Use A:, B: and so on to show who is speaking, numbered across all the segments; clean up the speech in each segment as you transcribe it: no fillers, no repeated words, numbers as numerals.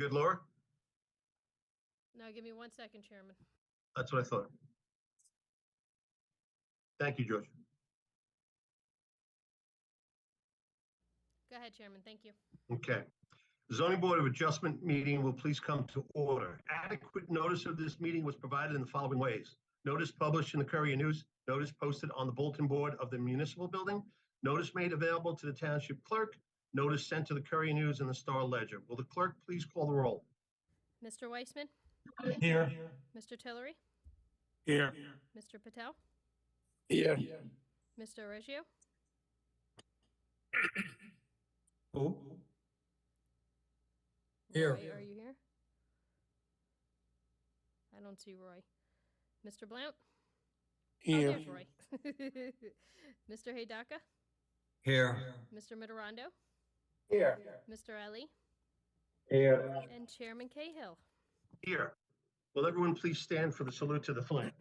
A: good, Laura?
B: No, give me 1 second, Chairman.
A: That's what I thought. Thank you, George.
B: Go ahead, Chairman. Thank you.
A: Okay. The Zoning Board of Adjustment meeting will please come to order. Adequate notice of this meeting was provided in the following ways. Notice published in the Courier News, notice posted on the bulletin board of the municipal building, notice made available to the Township Clerk, notice sent to the Courier News and the Star Ledger. Will the clerk please call the roll?
B: Mr. Weissman?
C: Here.
B: Mr. Tillery?
C: Here.
B: Mr. Patel?
C: Here.
B: Mr. Reggio?
C: Who?
B: Roy,
C: Here.
B: are you here? I don't see Roy. Mr. Blount? Oh,
C: Here.
B: there's Roy. Mr. Haydaka?
C: Here.
B: Mr. Mitterondo?
C: Here.
B: Mr. Ali?
C: Here.
B: And Chairman Cahill.
A: Here. Will everyone please stand for the salute to the flag?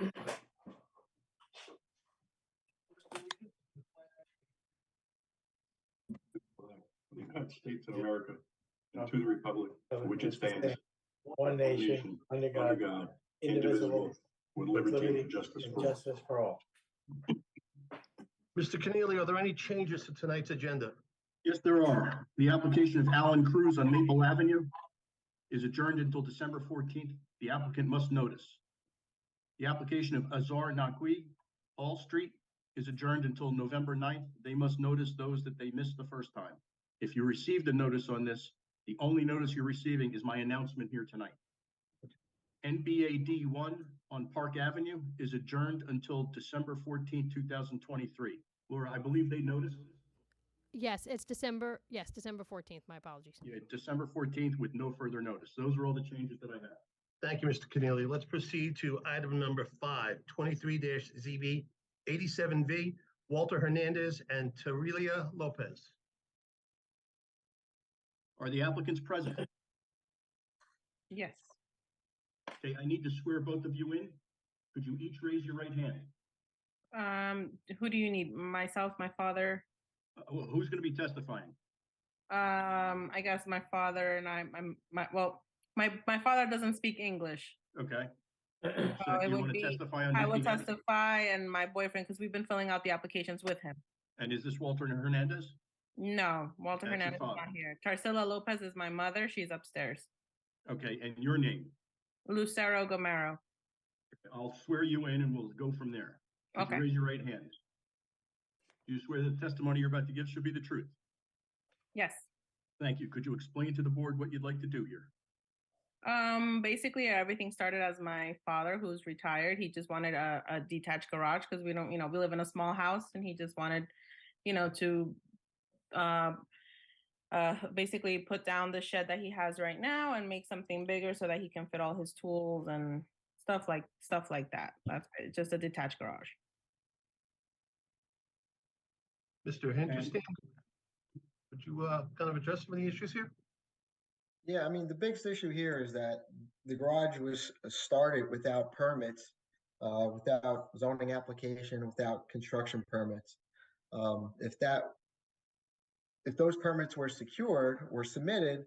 D: The United States of America, and to the republic for which it stands,
E: one nation, under God, indivisible,
D: with liberty and justice
E: and
D: for all.
E: justice for all.
A: Mr. Keneally, are there any changes to tonight's agenda?
D: Yes, there are. The application of Alan Cruz on Maple Avenue is adjourned until December 14th. The applicant must notice. The application of Azar Naqui, Hall Street, is adjourned until November 9th. They must notice those that they missed the first time. If you received a notice on this, the only notice you're receiving is my announcement here tonight. NBAD 1 on Park Avenue is adjourned until December 14th, 2023. Laura, I believe they noticed?
B: Yes, it's December 14th. My apologies.
D: Yeah, December 14th with no further notice. Those are all the changes that I have.
A: Thank you, Mr. Keneally. Let's proceed to item number 5, 23-ZB 87V, Walter Hernandez and Terelia Lopez.
D: Are the applicants present?
F: Yes.
D: Okay, I need to swear both of you in. Could you each raise your right hand?
F: Who do you need? Myself, my father?
D: Who's going to be testifying?
F: I guess my father and my father doesn't speak English.
D: Okay. So
F: it
D: you
F: would
D: want to
F: be-
D: testify on
F: I
D: his
F: would
D: behalf?
F: testify and my boyfriend, because we've been filling out the applications with him.
D: And is this Walter Hernandez?
F: No, Walter
D: That's your
F: Hernandez is
D: father.
F: not here. Tarsila Lopez is my mother. She's upstairs.
D: Okay, and your name?
F: Lucero Gomero.
D: I'll swear you in and we'll go from there. Could
F: Okay.
D: you raise your right hand? Do you swear the testimony you're about to give should be the truth?
F: Yes.
D: Thank you. Could you explain to the board what you'd like to do here?
F: Basically everything started as my father, who's retired. He just wanted a detached garage because we don't, we live in a small house, and he just wanted, to basically put down the shed that he has right now and make something bigger so that he can fit all his tools and stuff like that. That's it, just a detached garage.
A: Mr. Hinterstein, would you kind of address some of the issues here?
E: Yeah, I mean, the biggest issue here is that the garage was started without permits, without zoning application, without construction permits. If those permits were secured or submitted,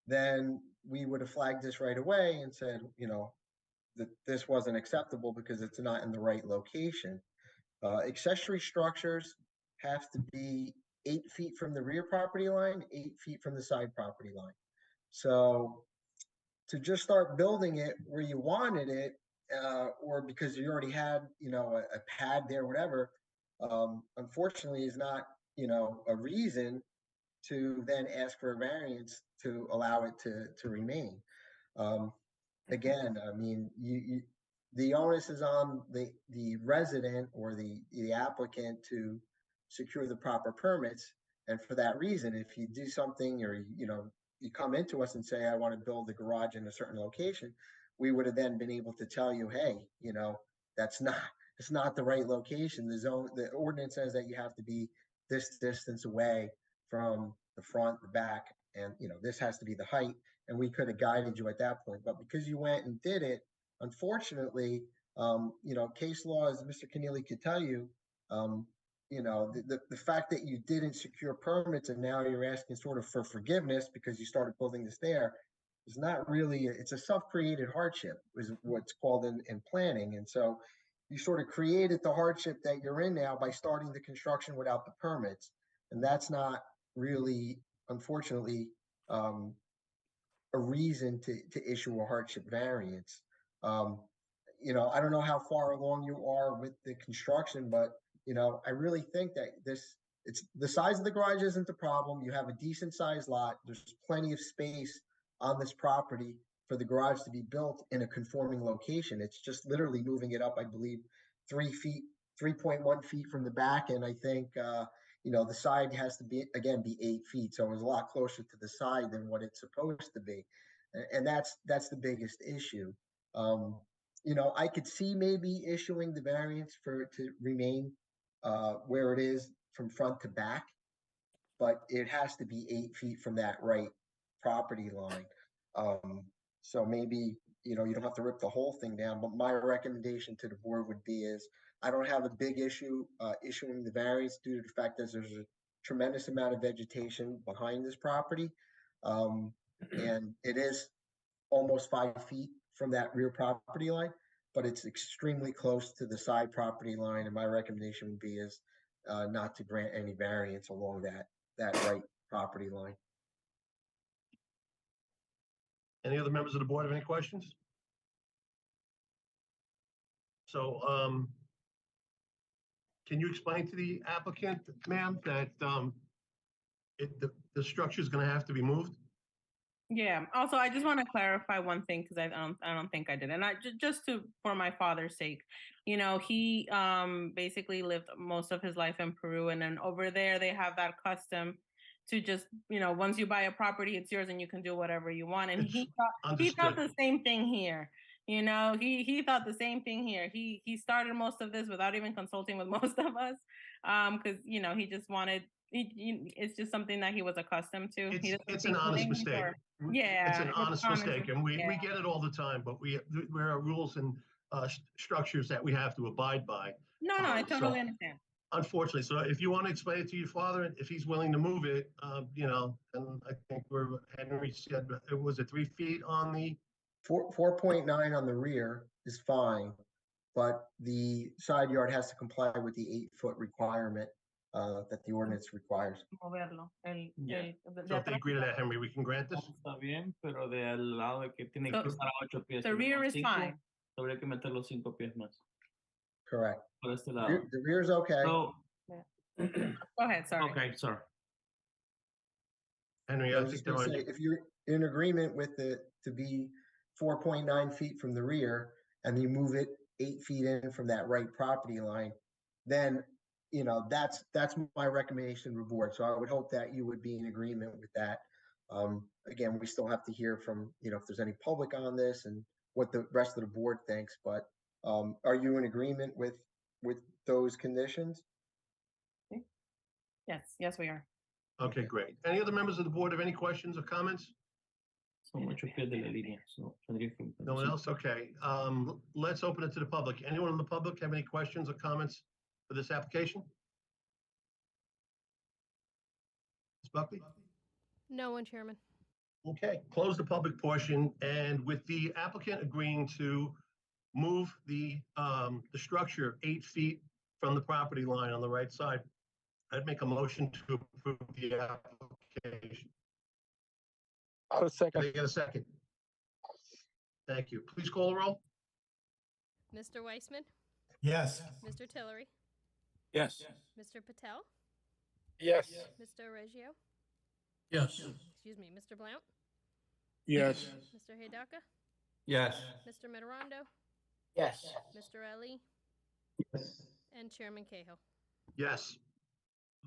E: then we would have flagged this right away and said, that this wasn't acceptable because it's not in the right location. Accessory structures have to be 8 feet from the rear property line, 8 feet from the side property line. So to just start building it where you wanted it, or because you already had, a pad there, whatever, unfortunately is not, a reason to then ask for a variance to allow it to remain. Again, I mean, the onus is on the resident or the applicant to secure the proper permits. And for that reason, if you do something or, you come into us and say, I want to build the garage in a certain location, we would have then been able to tell you, hey, it's not the right location. The ordinance says that you have to be this distance away from the front, the back, and this has to be the height. And we could have guided you at that point. But because you went and did it, unfortunately, case law, as Mr. Keneally could tell you, the fact that you didn't secure permits and now you're asking sort of for forgiveness because you started building this there, is not really, it's a self-created hardship is what's called in planning. And so you sort of created the hardship that you're in now by starting the construction without the permits. And that's not really, unfortunately, a reason to issue a hardship variance. Um, I don't know how far along you are with the construction, but, I really think that it's the size of the garage isn't the problem. You have a decent sized lot. There's plenty of space on this property for the garage to be built in a conforming location. It's just literally moving it up, I believe, 3 feet, 3.1 feet from the back. And I think, the side has to be, again, be 8 feet. So it was a lot closer to the side than what it's supposed to be. And that's the biggest issue. I could see maybe issuing the variance to remain where it is from front to back, but it has to be 8 feet from that right property line. So maybe, you don't have to rip the whole thing down, but my recommendation to the board would be is I don't have a big issue issuing the variance due to the fact that there's a tremendous amount of vegetation behind this property. And it is almost 5 feet from that rear property line, but it's extremely close to the side property line. And my recommendation would be is not to grant any variance along that right property line.
A: Any other members of the board have any questions? So, can you explain to the applicant, ma'am, that the structure is going to have to be moved?
F: Yeah. Also, I just want to clarify one thing because I don't think I did, and just for my father's sake, he basically lived most of his life in Peru, and then over there they have that custom to just once you buy a property, it's yours and you can do whatever you want. And he thought the same thing here. He thought the same thing here. He started most of this without even consulting with most of us, because he just wanted. It's just something that he was accustomed to.
A: It's an honest mistake.
F: Yeah,
A: it's an honest mistake, and we get it all the time. But there are rules and structures that we have to abide by.
F: No, I totally understand.
A: Unfortunately, so if you want to explain it to your father, if he's willing to move it, and I think Henry said it was 3 feet on the
E: 4.9 on the rear is fine, but the side yard has to comply with the 8-foot requirement that the ordinance requires.
A: So if they agree to that, Henry, we can grant this?
G: Está bien, pero de al lado de que tiene que estar a 8 pies.
F: The rear is fine.
G: Habría que meter los 5 pies más.
E: Correct.
G: Por este lado.
E: The rear is okay.
G: So,
F: Go ahead, sorry.
G: okay, sorry.
A: Henry,
E: I
A: I
E: was
A: think
E: just going to say, if you're in agreement with it to be 4.9 feet from the rear, and you move it 8 feet in from that right property line, then that's my recommendation to the board. So I would hope that you would be in agreement with that. Again, we still have to hear from if there's any public on this and what the rest of the board thinks. But are you in agreement with those conditions?
F: Yes, we are.
A: Okay, great. Any other members of the board have any questions or comments?
G: Son 8 pies de la línea. So, tendría que meter
A: No one
G: los
A: else? Okay. Let's open it to the public. Anyone in the public have any questions or comments for this application? Ms. Buckley?
B: No one, Chairman.
A: Okay, close the public portion, and with the applicant agreeing to move the structure 8 feet from the property line on the right side, I'd make a motion to approve the application.
C: I'll second.
A: Can I get a second? Thank you. Please call the roll.
B: Mr. Weissman,
C: Yes.
B: Mr. Tillery,
C: Yes.
B: Mr. Patel,
C: Yes.
B: Mr. Reggio,
C: Yes.
B: excuse me, Mr. Blount,
C: Yes.
B: Mr. Hidaka,
C: Yes.
B: Mr. Mederondo,
C: Yes.
B: Mr. Ali, and Chairman Cahill.
A: Yes.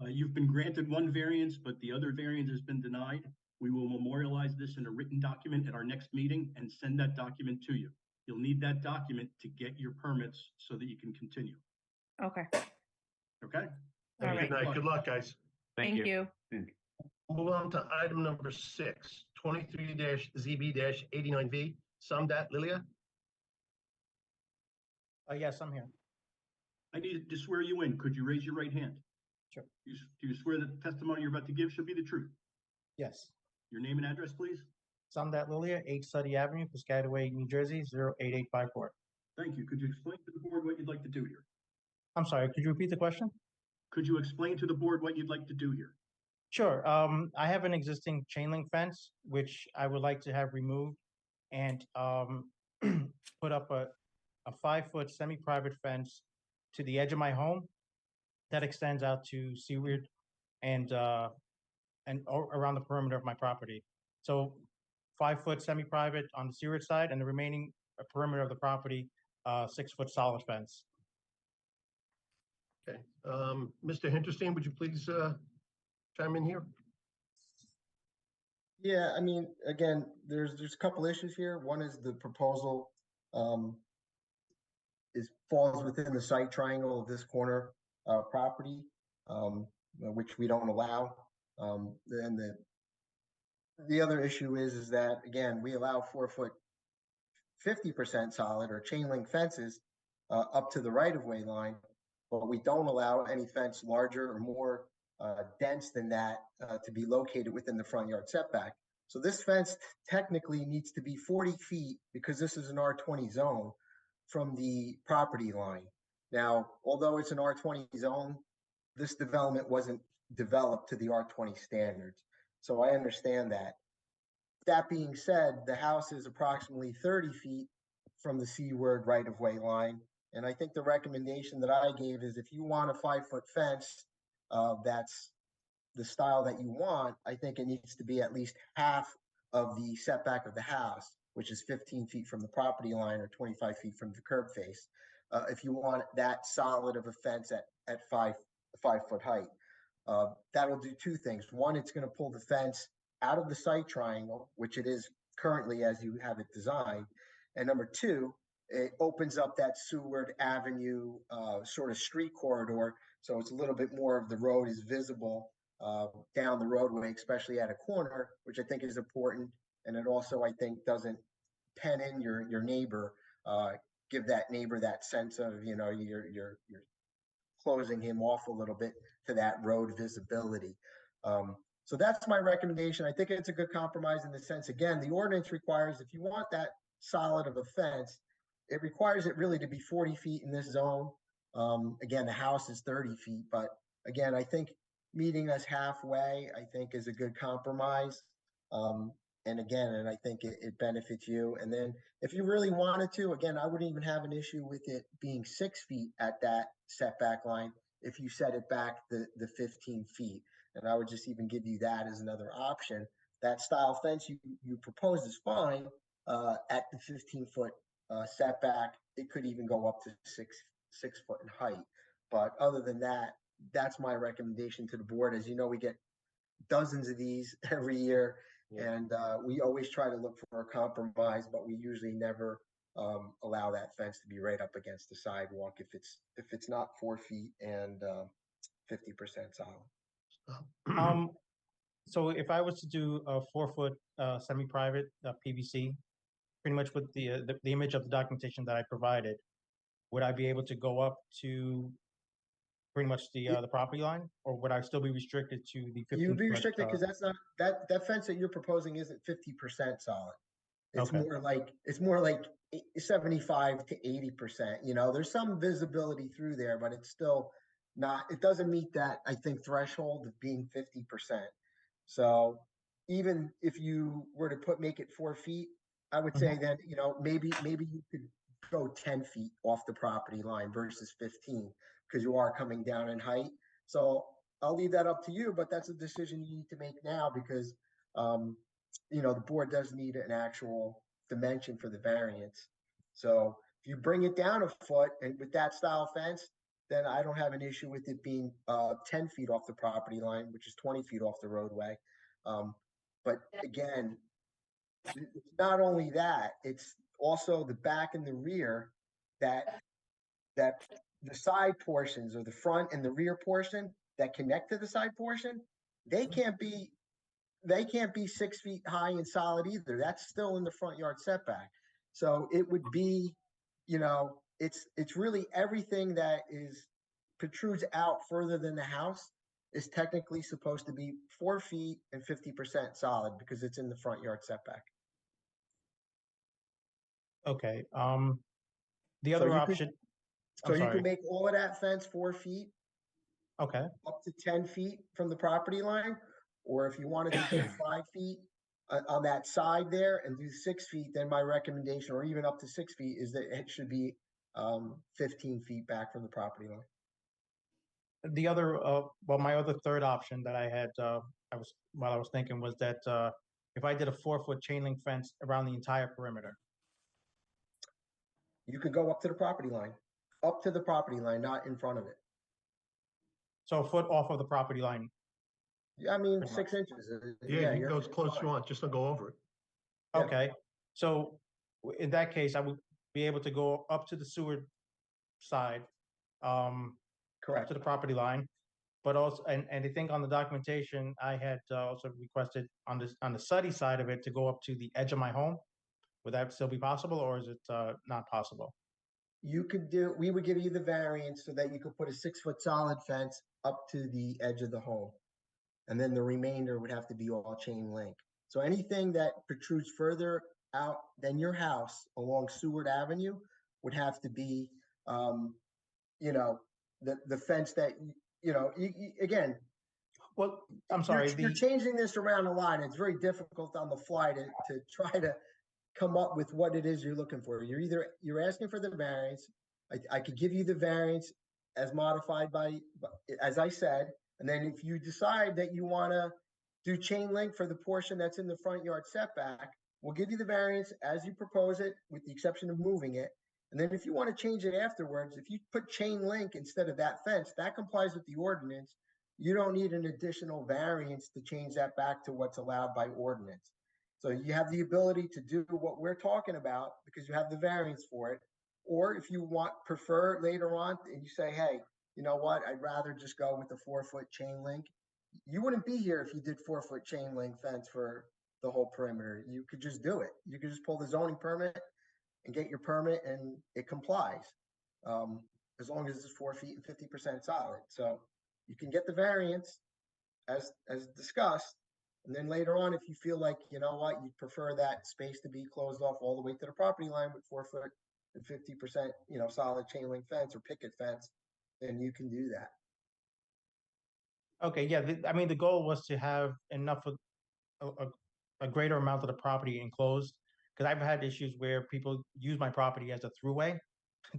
D: You've been granted one variance, but the other variance has been denied. We will memorialize this in a written document at our next meeting and send that document to you. You'll need that document to get your permits so that you can continue.
F: Okay.
D: Okay?
F: All right.
A: Good night. Good luck, guys.
F: Thank you.
A: Move on to item number 6, 23-ZB-89V. Samdat Lilia.
C: Yes, I'm here.
D: I need to swear you in. Could you raise your right hand?
C: Sure.
D: Do you swear that the testimony you're about to give should be the truth?
C: Yes.
D: Your name and address, please?
C: Samdat Lilia, 8 Study Avenue, Piscataway, New Jersey, 08854.
D: Thank you. Could you explain to the board what you'd like to do here?
C: I'm sorry, could you repeat the question?
D: Could you explain to the board what you'd like to do here?
C: Sure. I have an existing chain link fence, which I would like to have removed and put up a 5-foot semi-private fence to the edge of my home that extends out to Seaward and around the perimeter of my property. So 5-foot semi-private on the Seaward side and the remaining perimeter of the property, 6-foot solid fence.
A: Okay, Mr. Hinterstein, would you please chime in here?
E: Yeah, I mean, again, there's a couple issues here. One is the proposal falls within the site triangle of this corner property, which we don't allow. Then the other issue is that, again, we allow 4-foot 50% solid or chain link fences up to the right-of-way line, but we don't allow any fence larger or more dense than that to be located within the front yard setback. So this fence technically needs to be 40 feet because this is an R20 zone from the property line. Now, although it's an R20 zone, this development wasn't developed to the R20 standards. So I understand that. That being said, the house is approximately 30 feet from the Seaward right-of-way line. And I think the recommendation that I gave is if you want a 5-foot fence, that's the style that you want, I think it needs to be at least half of the setback of the house, which is 15 feet from the property line or 25 feet from the curb face. If you want that solid of a fence at 5-foot height, that'll do two things. One, it's going to pull the fence out of the site triangle, which it is currently as you have it designed. And number two, it opens up that Seward Avenue sort of street corridor. So it's a little bit more of the road is visible down the roadway, especially at a corner, which I think is important. And it also, I think, doesn't pen in your neighbor, give that neighbor that sense of, you know, you're closing him off a little bit to that road visibility. So that's my recommendation. I think it's a good compromise in the sense, again, the ordinance requires, if you want that solid of a fence, it requires it really to be 40 feet in this zone. Again, the house is 30 feet, but again, I think meeting us halfway, I think is a good compromise. And I think it benefits you. And then if you really wanted to, again, I wouldn't even have an issue with it being 6 feet at that setback line if you set it back the 15 feet. And I would just even give you that as another option. That style fence you propose is fine at the 15-foot setback. It could even go up to 6 foot in height. But other than that, that's my recommendation to the board. As you know, we get dozens of these every year. And we always try to look for a compromise, but we usually never allow that fence to be right up against the sidewalk if it's not 4 feet and 50% solid.
C: So if I was to do a 4-foot semi-private PVC, pretty much with the image of the documentation that I provided, would I be able to go up to pretty much the property line, or would I still be restricted to the 15?
E: You'd be restricted because that's not that fence that you're proposing isn't 50% solid. It's
C: Okay.
E: more like 75 to 80%. You know, there's some visibility through there, but it's still not. It doesn't meet that, I think, threshold of being 50%. So even if you were to make it 4 feet, I would say that, you know, maybe you could go 10 feet off the property line versus 15 because you are coming down in height. So I'll leave that up to you, but that's a decision you need to make now because, you know, the board does need an actual dimension for the variance. So if you bring it down a foot and with that style fence, then I don't have an issue with it being 10 feet off the property line, which is 20 feet off the roadway. But again, it's not only that, it's also the back and the rear that the side portions or the front and the rear portion that connect to the side portion, they can't be 6 feet high and solid either. That's still in the front yard setback. So it would be, you know, it's really everything that protrudes out further than the house is technically supposed to be 4 feet and 50% solid because it's in the front yard setback.
C: Okay, the
E: So
C: other
E: you could-
C: option,
E: So
C: I'm
E: you can
C: sorry,
E: make all of that fence 4 feet,
C: okay,
E: up to 10 feet from the property line. Or if you wanted to do 5 feet on that side there and do 6 feet, then my recommendation, or even up to 6 feet, is that it should be 15 feet back from the property line.
C: the other, well, my other third option that I had, while I was thinking was that, if I did a 4-foot chain link fence around the entire perimeter.
E: You could go up to the property line, not in front of it.
C: So a foot off of the property line.
E: Yeah, I mean,
C: Pretty
E: 6 inches.
A: Yeah, you can go as
E: you're
A: close as you
E: fine.
A: want, just don't go over it.
E: Yeah.
C: Okay, so in that case, I would be able to go up to the sewer side, up
E: Correct.
C: to the property line. But also, and I think on the documentation, I had also requested on the study side of it to go up to the edge of my home. Would that still be possible, or is it not possible?
E: We would give you the variance so that you could put a 6-foot solid fence up to the edge of the home. And then the remainder would have to be all chain link. So anything that protrudes further out than your house along Seward Avenue would have to be, the fence that, again,
C: Well, I'm sorry,
E: you're changing this around a lot. It's very difficult on the fly to try to come up with what it is you're looking for. You're asking for the variance. I could give you the variance as modified as I said, and then if you decide that you want to do chain link for the portion that's in the front yard setback, we'll give you the variance as you propose it, with the exception of moving it. And then if you want to change it afterwards, if you put chain link instead of that fence, that complies with the ordinance. You don't need an additional variance to change that back to what's allowed by ordinance. So you have the ability to do what we're talking about because you have the variance for it. Or if you prefer later on and you say, hey, you know what, I'd rather just go with the 4-foot chain link. You wouldn't be here if you did 4-foot chain link fence for the whole perimeter. You could just do it. You could just pull the zoning permit and get your permit and it complies. As long as it's 4 feet and 50% solid. So you can get the variance as discussed. And then later on, if you feel like, you know what, you prefer that space to be closed off all the way to the property line with 4 foot and 50%, solid chain link fence or picket fence, then you can do that.
C: Okay, yeah, I mean, the goal was to have enough of a greater amount of the property enclosed, because I've had issues where people use my property as a throughway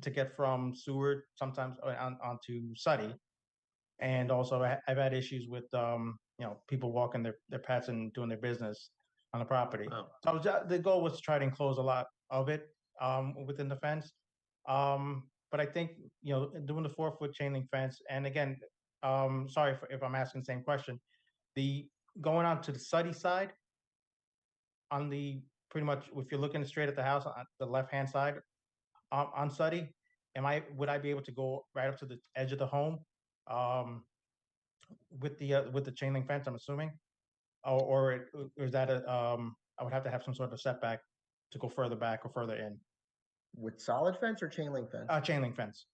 C: to get from Seward sometimes onto Suddy. And also I've had issues with, people walking their pets and doing their business on the property.
A: Oh.
C: So the goal was to try to enclose a lot of it within the fence. But I think, doing the 4-foot chain link fence, and again, sorry if I'm asking the same question, going on to the Suddy side, on the, pretty much, if you're looking straight at the house on the left-hand side, on Suddy, would I be able to go right up to the edge of the home? With the chain link fence, I'm assuming, or is that I would have to have some sort of setback to go further back or further in.
E: With solid fence or chain link fence?
C: Chain link fence.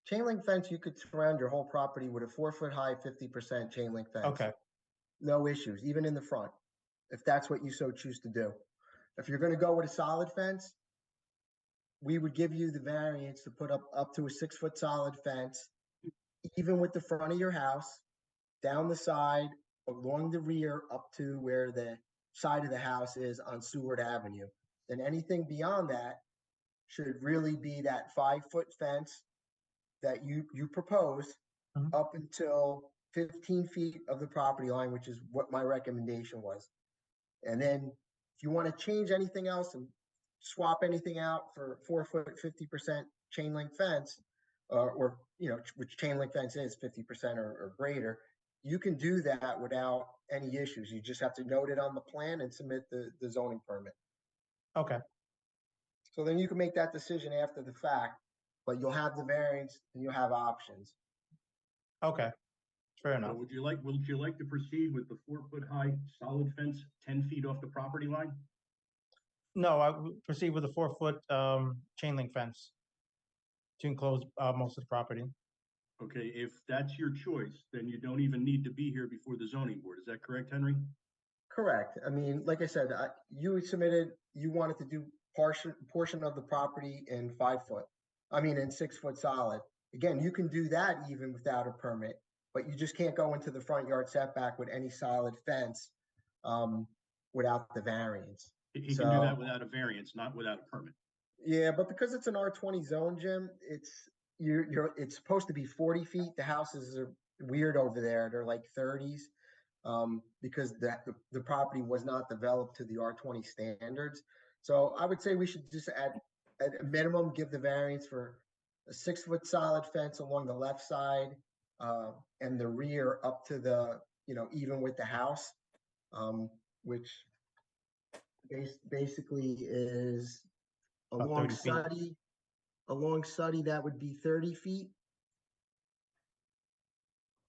E: Chain link fence, you could surround your whole property with a 4-foot high, 50% chain link fence.
C: Okay.
E: No issues, even in the front, if that's what you so choose to do. If you're going to go with a solid fence, we would give you the variance to put up to a 6-foot solid fence, even with the front of your house, down the side, along the rear, up to where the side of the house is on Seward Avenue. Then anything beyond that should really be that 5-foot fence that you propose up until 15 feet of the property line, which is what my recommendation was. And then if you want to change anything else and swap anything out for 4-foot, 50% chain link fence, which chain link fence is 50% or greater, you can do that without any issues. You just have to note it on the plan and submit the zoning permit.
C: Okay.
E: So then you can make that decision after the fact, but you'll have the variance and you'll have options.
C: Okay. Fair
D: So
C: enough.
D: would you like to proceed with the 4-foot high solid fence, 10 feet off the property line?
C: No, I would proceed with a 4-foot chain link fence to enclose most of the property.
D: Okay, if that's your choice, then you don't even need to be here before the zoning board. Is that correct, Henry?
E: Correct. I mean, like I said, you wanted to do portion of the property in 5 foot. I mean, in 6 foot solid. Again, you can do that even without a permit, but you just can't go into the front yard setback with any solid fence without the variance.
D: He can do that without a variance, not without a permit.
E: Yeah, but because it's an R20 zone, Jim, it's supposed to be 40 feet. The houses are weird over there. They're like 30s. Because the property was not developed to the R20 standards. So I would say we should just at a minimum give the variance for a 6 foot solid fence along the left side and the rear up to the, even with the house, which basically is
C: About
E: along
C: 30 feet.
E: Suddy, that would be 30 feet.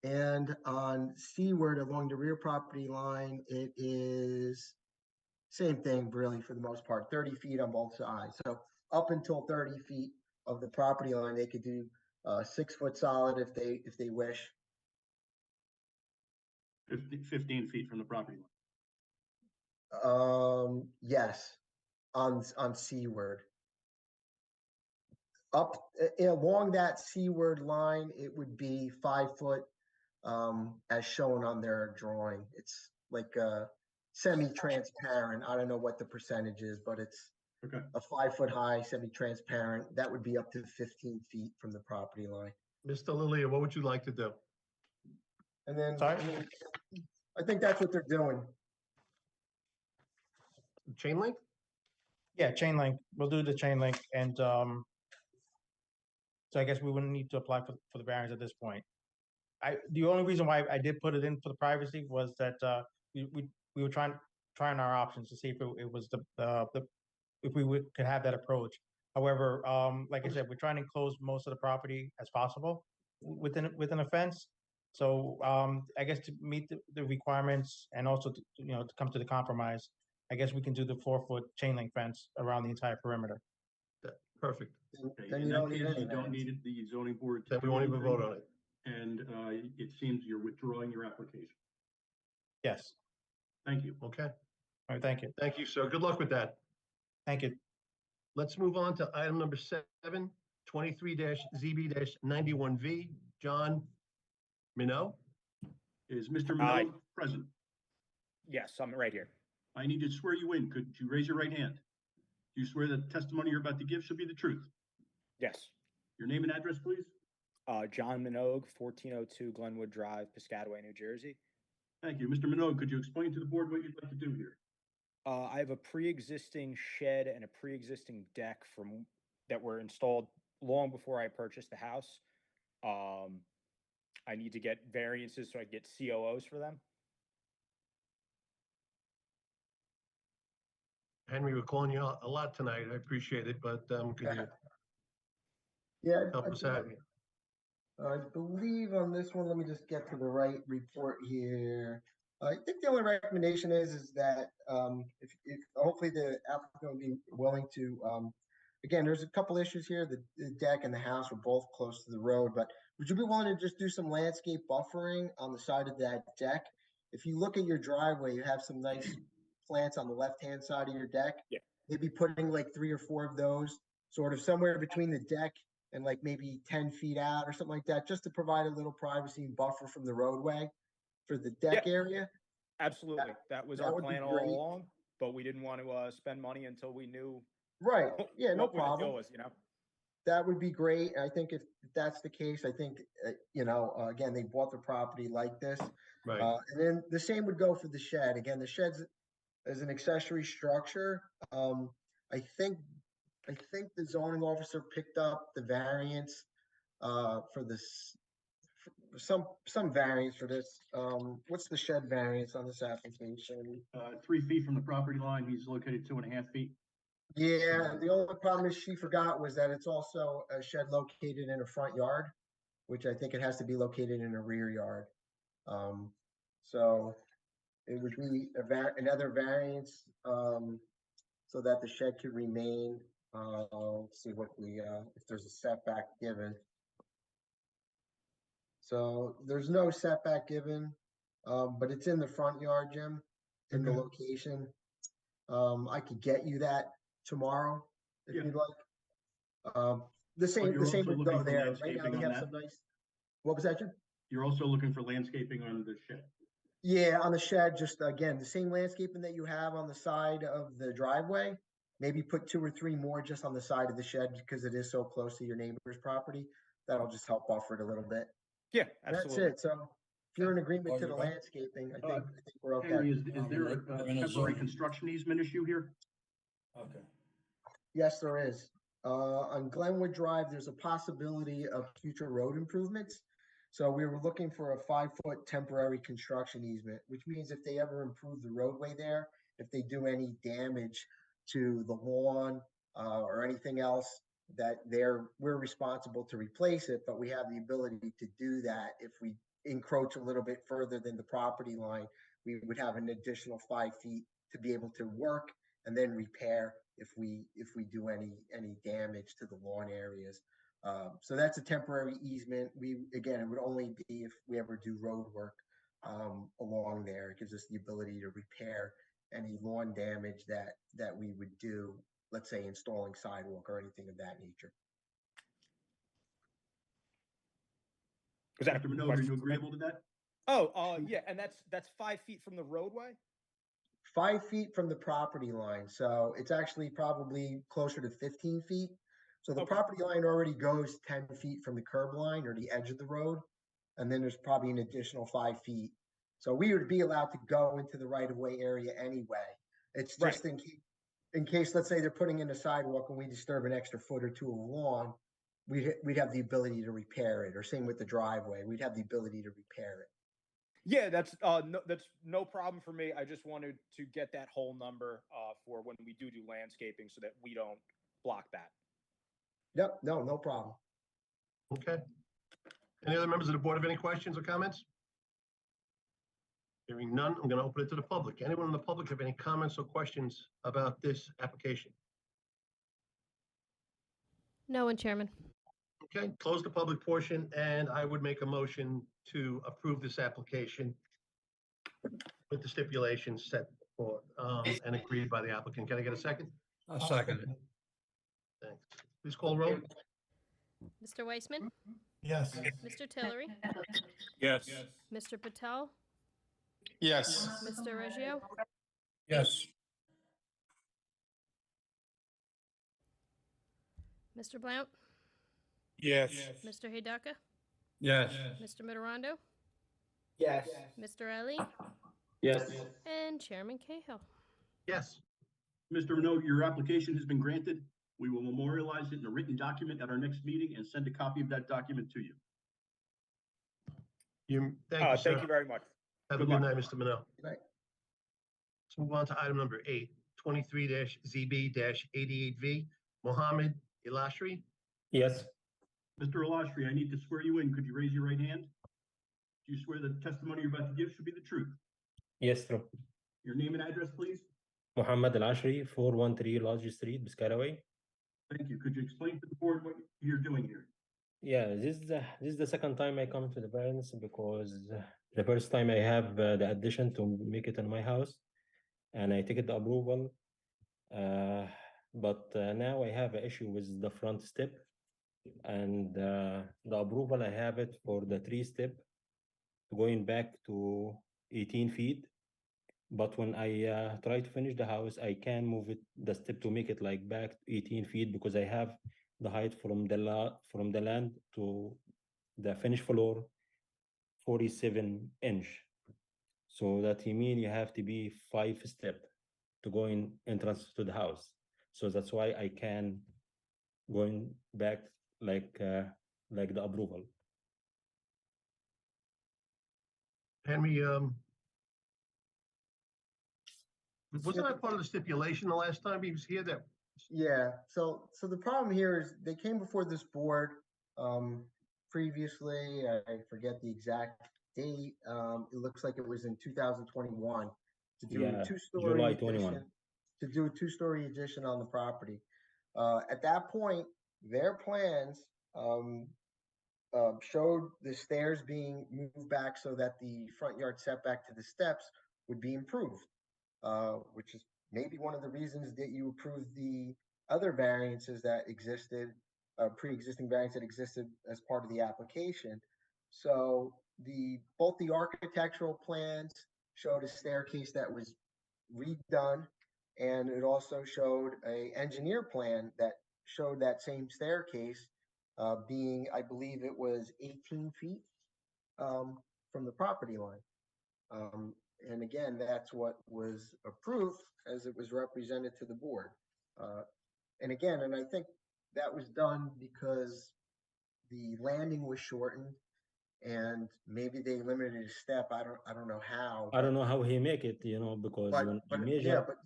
E: And on seaward along the rear property line, it is same thing really for the most part, 30 feet on both sides. So up until 30 feet of the property line, they could do 6 foot solid if they wish.
D: 15 feet from the property line.
E: Yes, on seaward. Up along that seaward line, it would be 5 foot. As shown on their drawing. It's like a semi-transparent. I don't know what the percentage is, but it's
D: Okay.
E: a 5 foot high, semi-transparent. That would be up to 15 feet from the property line.
A: Mr. Lilia, what would you like to do?
E: And then
C: Sorry?
E: I think that's what they're doing.
A: Chain link?
C: Yeah, chain link. We'll do the chain link, and so I guess we wouldn't need to apply for the variance at this point. The only reason why I did put it in for the privacy was that we were trying our options to see if it was if we could have that approach. However, like I said, we're trying to enclose most of the property as possible within a fence. So I guess to meet the requirements and also to come to the compromise, I guess we can do the 4 foot chain link fence around the entire perimeter.
A: Perfect.
D: Okay.
E: Then
D: In
E: you
D: that
E: don't need
D: case,
E: any
D: you don't
E: variance.
D: need the zoning board to
A: Then we
D: do
A: won't even
D: anything,
A: vote on it.
D: and it seems you're withdrawing your application.
C: Yes.
D: Thank you.
A: Okay.
C: All right. Thank you.
A: Thank you, sir. Good luck with that.
C: Thank you.
A: Let's move on to item number 7, 23-ZB-91V. John Minot.
D: Is Mr.
H: Aye.
D: Minot present?
H: Yes, I'm right here.
D: I need to swear you in. Could you raise your right hand? Do you swear that the testimony you're about to give should be the truth?
H: Yes.
D: Your name and address, please?
H: John Minogue, 1402 Glenwood Drive, Piscataway, New Jersey.
D: Thank you. Mr. Minogue, could you explain to the board what you'd like to do here?
H: I have a pre-existing shed and a pre-existing deck that were installed long before I purchased the house. I need to get variances so I get COOs for them.
A: Henry, we're calling you a lot tonight. I appreciate it, but could you
E: Yeah,
A: help us out?
E: I believe on this one, let me just get to the right report here. I think the only recommendation is that if hopefully the applicant will be willing to, again, there's a couple issues here. The deck and the house are both close to the road, but would you be willing to just do some landscape buffering on the side of that deck? If you look at your driveway, you have some nice plants on the left-hand side of your deck.
H: Yeah.
E: Maybe putting like 3 or 4 of those sort of somewhere between the deck and like maybe 10 feet out or something like that, just to provide a little privacy and buffer from the roadway for the deck area.
H: Absolutely. That was
E: that
H: our
E: would be
H: plan all
E: great.
H: along, but we didn't want to spend money until we knew
E: Right. Yeah, no
H: what the
E: problem.
H: deal was, you know?
E: That would be great. I think if that's the case, I think, again, they bought the property like this.
A: Right.
E: And then the same would go for the shed. Again, the shed's as an accessory structure. I think the zoning officer picked up the variance for this, some variance for this. What's the shed variance on this application?
D: 3 feet from the property line, he's located 2.5 feet.
E: Yeah, the only problem is she forgot was that it's also a shed located in a front yard, which I think it has to be located in a rear yard. So it would be another variance so that the shed could remain. Let's see what if there's a setback given. So there's no setback given, but it's in the front yard, Jim, in the location. I could get you that tomorrow, if
D: Yeah.
E: you'd like. The same,
D: you're
E: the same
D: also
E: would go
D: looking for
E: there. Right now,
D: landscaping
E: we
D: on
E: have
D: that?
E: some nice, what was that, Jim?
D: You're also looking for landscaping on the shed.
E: Yeah, on the shed, just again, the same landscaping that you have on the side of the driveway. Maybe put 2 or 3 more just on the side of the shed because it is so close to your neighbor's property. That'll just help buffer it a little bit.
H: Yeah,
E: That's
H: absolutely.
E: it. So if you're in agreement to the
I: you're right.
E: landscaping, I think we're okay.
D: Henry, is there a
I: we're in a
D: temporary
I: zone.
D: construction easement issue here?
I: Okay.
E: Yes, there is. On Glenwood Drive, there's a possibility of future road improvements. So we were looking for a 5-foot temporary construction easement, which means if they ever improve the roadway there, if they do any damage to the lawn or anything else, that we're responsible to replace it, but we have the ability to do that. If we encroach a little bit further than the property line, we would have an additional 5 feet to be able to work and then repair if we do any damage to the lawn areas. So that's a temporary easement. It would only be if we ever do road work along there. It gives us the ability to repair any lawn damage that we would do, let's say installing sidewalk or anything of that nature.
H: Was that a
D: Mr. Minogue, are
H: question
D: you
H: for me?
D: agreeable to that?
H: Oh, yeah, and that's 5 feet from the roadway?
E: 5 feet from the property line. So it's actually probably closer to 15 feet. So the
H: Okay.
E: property line already goes 10 feet from the curb line or the edge of the road. And then there's probably an additional 5 feet. So we would be allowed to go into the right of way area anyway. It's
H: Right.
E: just in case, let's say they're putting in a sidewalk and we disturb an extra foot or 2 of lawn, we'd have the ability to repair it, or same with the driveway. We'd have the ability to repair it.
H: Yeah, that's no problem for me. I just wanted to get that whole number for when we do landscaping so that we don't block that.
E: Yep, no problem.
A: Okay. Any other members of the board have any questions or comments? Hearing none, I'm going to open it to the public. Anyone in the public have any comments or questions about this application?
B: No one, Chairman.
A: Okay, close the public portion, and I would make a motion to approve this application with the stipulations set for and agreed by the applicant. Can I get a second?
I: I'll second it.
A: Thanks. Please call roll.
B: Mr. Weissman,
I: Yes.
B: Mr. Tillery,
G: Yes.
B: Mr. Patel,
I: Yes.
B: Mr. Reggio,
I: Yes.
B: Mr. Blount,
I: Yes.
B: Mr. Hidaka,
I: Yes.
B: Mr. Mitterondo,
C: Yes.
B: Mr. Ali,
C: Yes.
B: and Chairman Cahill.
A: Yes.
D: Mr. Minogue, your application has been granted. We will memorialize it in a written document at our next meeting and send a copy of that document to you.
A: Thank you, sir.
H: Thank you very much.
A: Have a
D: Good
A: good
D: luck.
A: night, Mr. Minot.
E: Good night.
A: Let's move on to item number 8, 23-ZB-88V, Mohammed Ilashri.
C: Yes.
D: Mr. Alashri, I need to swear you in. Could you raise your right hand? Do you swear the testimony you're about to give should be the truth?
J: Yes, sir.
D: Your name and address, please?
J: Muhammad Al-Ashri, 413 Lodge Street, Piscataway.
D: Thank you. Could you explain to the board what you're doing here?
J: Yeah, this is the second time I come to the variance because the first time I have the addition to make it in my house, and I take it the approval. But now I have an issue with the front step, and the approval I have it for the 3 step going back to 18 feet. But when I try to finish the house, I can move it the step to make it like back 18 feet because I have the height from the land to the finished floor 47 inch. So that you mean you have to be 5 step to go in entrance to the house. So that's why I can going back like the approval.
A: Henry, wasn't that part of the stipulation the last time he was here that?
E: Yeah, so the problem here is they came before this board previously. I forget the exact date. It looks like it was in 2021 to do a two-story
J: July 21.
E: addition, to do a 2-story addition on the property. At that point, their plans showed the stairs being moved back so that the front yard setback to the steps would be improved, which is maybe one of the reasons that you approved the other variances that existed, pre-existing variance that existed as part of the application. So both the architectural plans showed a staircase that was redone, and it also showed a engineer plan that showed that same staircase being, I believe it was 18 feet from the property line. And again, that's what was approved as it was represented to the board. And again, and I think that was done because the landing was shortened and maybe they limited a step. I don't know how.
J: I don't know how he make it, because when you measure,
E: but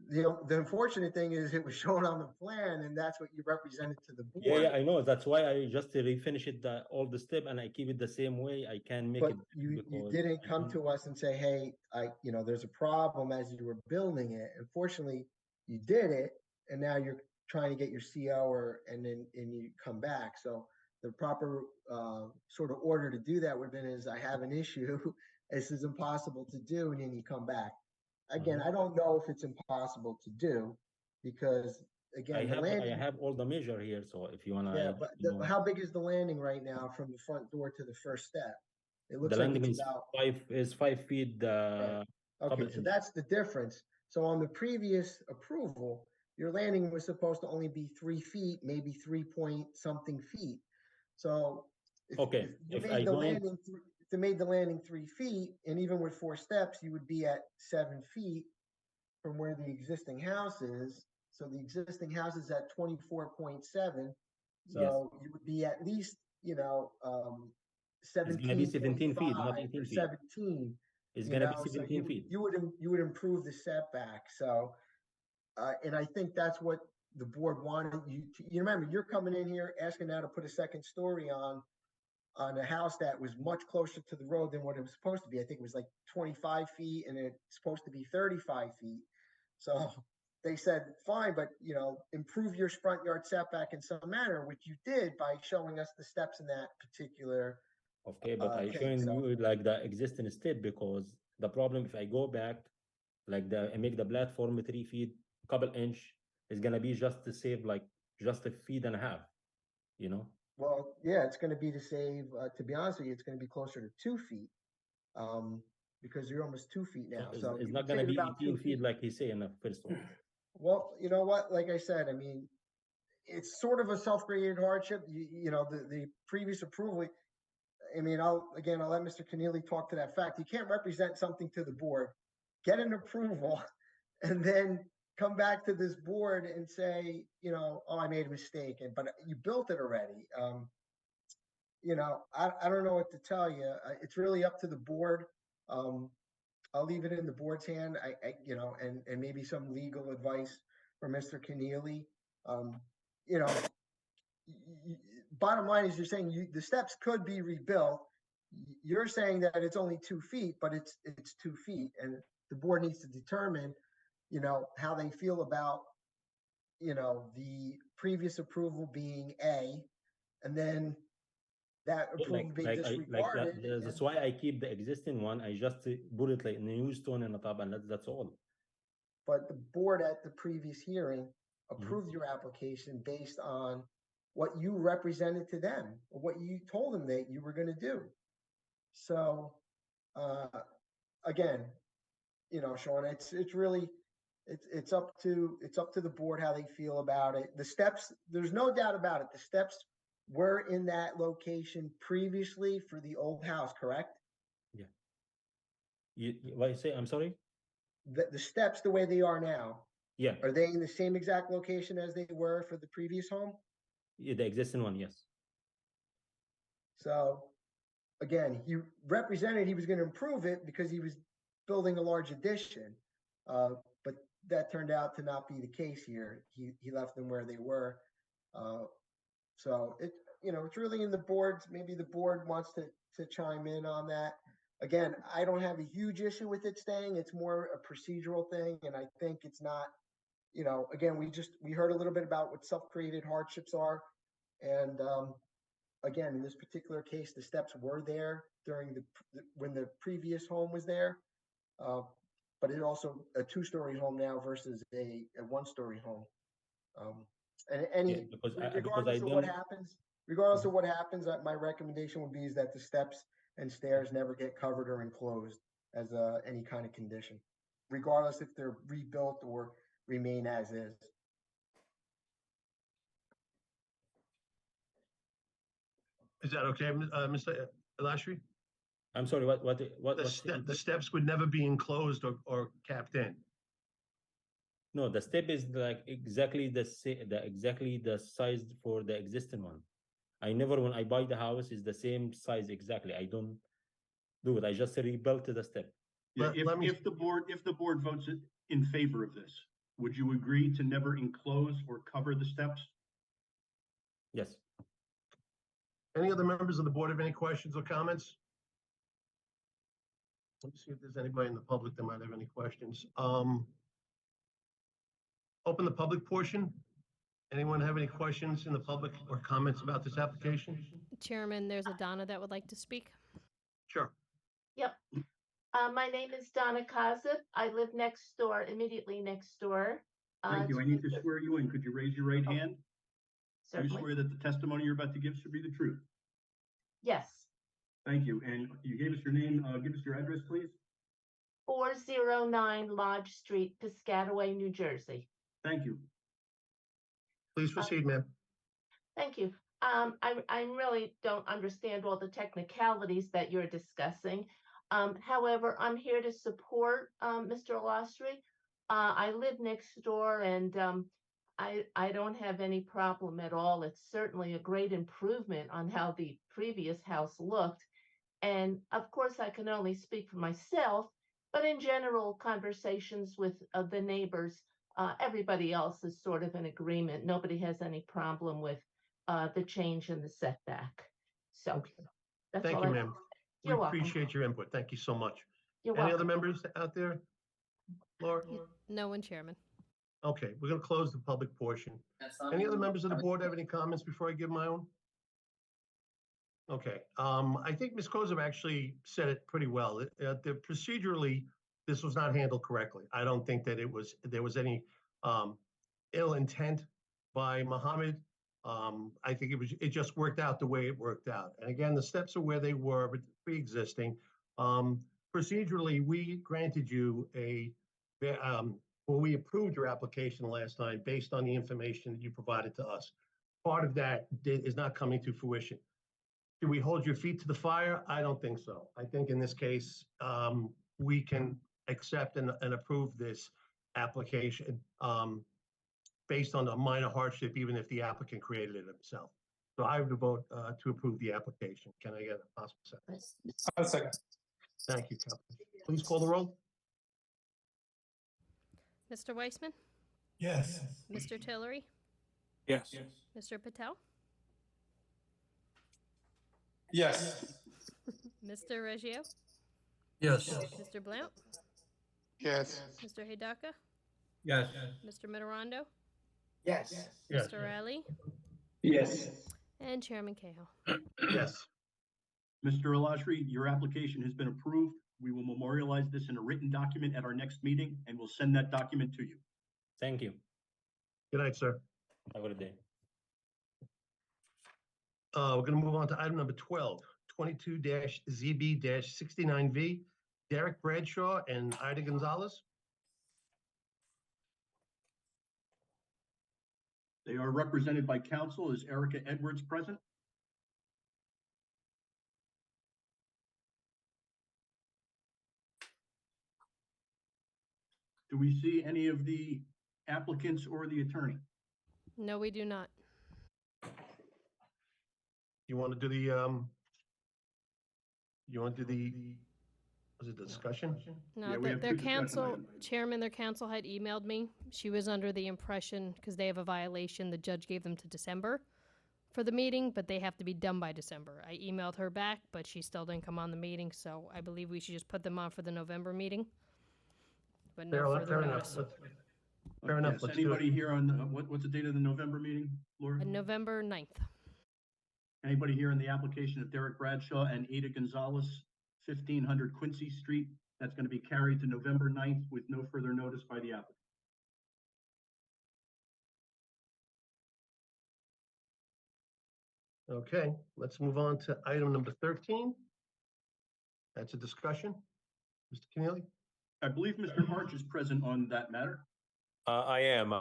E: the unfortunate thing is it was shown on the plan, and that's what you represented to the board.
J: yeah, I know. That's why I just refinish it all the step and I keep it the same way. I can make
E: But
J: it
E: you
J: because
E: didn't
J: I
E: come
J: don't-
E: to us and say, hey, there's a problem as you were building it. Unfortunately, you did it, and now you're trying to get your CO and you come back. So the proper sort of order to do that would have been is I have an issue. This is impossible to do, and then you come back. Again, I don't know if it's impossible to do because again,
J: I have all the measure here. So if you wanna,
E: yeah, but how big is the landing right now from the front door to the first step? It looks
J: the
E: like
J: landing
E: it's
J: is
E: about
J: 5 feet.
E: okay.
J: couple
E: So
J: inch.
E: that's the difference. So on the previous approval, your landing was supposed to only be 3 feet, maybe 3 point something feet. So
J: Okay,
E: if you
J: if I
E: made the
J: go in,
E: landing, if you made the landing 3 feet, and even with 4 steps, you would be at 7 feet from where the existing house is. So the existing house is at 24.7. So you would be at least,
J: it's gonna be 17 feet,
E: 17.5
J: not
E: or
J: 18 feet.
E: 17.
J: It's
E: You
J: gonna be
E: know, so
J: 17 feet.
E: you would improve the setback. So, and I think that's what the board wanted you to. You remember, you're coming in here asking now to put a second story on a house that was much closer to the road than what it was supposed to be. I think it was like 25 feet, and it's supposed to be 35 feet. So they said, fine, but improve your front yard setback in some manner, which you did by showing us the steps in that particular.
J: Okay, but I
E: thing.
J: showing
E: So
J: you like the existing step because the problem if I go back, I make the platform 3 feet, couple inch, is gonna be just to save like just a feet and a half,
E: well, yeah, it's going to be to save. To be honest with you, it's going to be closer to 2 feet, because you're almost 2 feet now. So
J: it's
E: you
J: not
E: would
J: gonna
E: save
J: be
E: about 2
J: 18 feet
E: feet.
J: like he say in the first one.
E: Well, you know what? Like I said, I mean, it's sort of a self-created hardship. The previous approval. I mean, I'll let Mr. Keneally talk to that fact. You can't represent something to the board, get an approval, and then come back to this board and say, oh, I made a mistake, but you built it already. I don't know what to tell you. It's really up to the board. I'll leave it in the board's hand. And maybe some legal advice from Mr. Keneally. Bottom line is you're saying the steps could be rebuilt. You're saying that it's only 2 feet, but it's 2 feet, and the board needs to determine, how they feel about, the previous approval being A, and then that approval being disregarded.
J: That's why I keep the existing one. I just put it like new stone in the top, and that's all.
E: But the board at the previous hearing approved your application based on what you represented to them, or what you told them that you were going to do. So, again, Sean, it's really, it's up to the board how they feel about it. The steps, there's no doubt about it. The steps were in that location previously for the old house, correct?
J: Yeah. What you say? I'm sorry?
E: The steps, the way they are now,
J: Yeah.
E: are they in the same exact location as they were for the previous home?
J: Yeah, the existing one, yes.
E: So, again, he represented he was going to improve it because he was building a large addition. But that turned out to not be the case here. He left them where they were. So it's really in the board's, maybe the board wants to chime in on that. Again, I don't have a huge issue with it staying. It's more a procedural thing. And I think it's not, again, we heard a little bit about what self-created hardships are. And, again, in this particular case, the steps were there during when the previous home was there. but it also a 2-story home now versus a 1-story home. And any,
J: because I
E: regardless of what
J: don't.
E: happens, regardless of what happens, my recommendation would be is that the steps and stairs never get covered or enclosed as any kind of condition, regardless if they're rebuilt or remain as is.
A: Is that okay, Mr. Lashri?
J: I'm sorry. What?
A: The steps would never be enclosed or capped in.
J: No, the step is like exactly exactly the size for the existing one. I never, when I buy the house, is the same size exactly. I don't do it. I just rebuilt the step.
D: Yeah,
A: Let
D: if the board votes in favor of this, would you agree to never enclose or cover the steps?
J: Yes.
A: Any other members of the board have any questions or comments? Let me see if there's anybody in the public that might have any questions. Open the public portion. Anyone have any questions in the public or comments about this application?
B: Chairman, there's a Donna that would like to speak.
A: Sure.
K: Yep. My name is Donna Kozub. I live next door, immediately next door.
D: Thank you. I need to swear you in. Could you raise your right hand? Do you
K: Certainly.
D: swear that the testimony you're about to give should be the truth?
K: Yes.
D: Thank you. And you gave us your name. Give us your address, please.
K: 409 Lodge Street, Piscataway, New Jersey.
D: Thank you.
A: Please proceed, ma'am.
K: Thank you. I really don't understand all the technicalities that you're discussing. However, I'm here to support Mr. Lostry. I live next door, and I don't have any problem at all. It's certainly a great improvement on how the previous house looked. And of course, I can only speak for myself, but in general, conversations with the neighbors, everybody else is sort of in agreement. Nobody has any problem with the change in the setback. So that's
A: Thank
K: all
A: you,
K: I
A: ma'am.
K: have.
A: We
K: You're welcome.
A: appreciate your input. Thank you so much.
K: You're
A: Any
K: welcome.
A: other members out there? Laura?
B: No one, Chairman.
A: Okay, we're going to close the public portion. Any other members of the board have any comments before I give my own? Okay, I think Ms. Kozub actually said it pretty well. Procedurally, this was not handled correctly. I don't think that there was any ill intent by Mohammed. I think it just worked out the way it worked out. And again, the steps are where they were, but pre-existing. Procedurally, we granted you we approved your application last time based on the information that you provided to us. Part of that is not coming to fruition. Do we hold your feet to the fire? I don't think so. I think in this case, we can accept and approve this application based on a minor hardship, even if the applicant created it himself. So I would vote to approve the application. Can I get a possible second?
I: I'll second.
A: Thank you, Councilman. Please call the roll.
B: Mr. Weissman?
I: Yes.
B: Mr. Tillery?
I: Yes.
B: Mr. Patel?
I: Yes.
B: Mr. Reggio?
I: Yes.
B: Mr. Blount?
I: Yes.
B: Mr. Hidaka?
I: Yes.
B: Mr. Mitterando?
I: Yes.
A: Yes.
B: Mr. Riley?
I: Yes.
B: And Chairman Cahill.
A: Yes.
D: Mr. Alashri, your application has been approved. We will memorialize this in a written document at our next meeting, and we'll send that document to you.
J: Thank you.
A: Good night, sir.
J: Have a good day.
A: We're going to move on to item number 12, 22-ZB-69V, Derek Bradshaw and Ida Gonzalez.
D: They are represented by counsel. Is Erica Edwards present? Do we see any of the applicants or the attorney?
B: No, we do not.
A: You want to do the, was it discussion?
B: No,
D: Yeah, we have
B: their
D: two discussion
B: counsel,
D: items.
B: Chairman, their counsel had emailed me. She was under the impression, because they have a violation, the judge gave them to December for the meeting, but they have to be done by December. I emailed her back, but she still didn't come on the meeting, so I believe we should just put them on for the November meeting. But no further
A: Fair enough.
B: notice.
A: Fair enough.
D: Yes,
A: Let's do
D: anybody
A: it.
D: here on, what's the date of the November meeting, Laura?
B: November 9th.
D: Anybody here on the application of Derek Bradshaw and Ada Gonzalez, 1500 Quincy Street, That's going to be carried to November 9th with no further notice by the applicant.
A: Okay, let's move on to item number 13. That's a discussion. Mr. Keneally?
D: I believe Mr. Arch is present on that matter.
L: I am.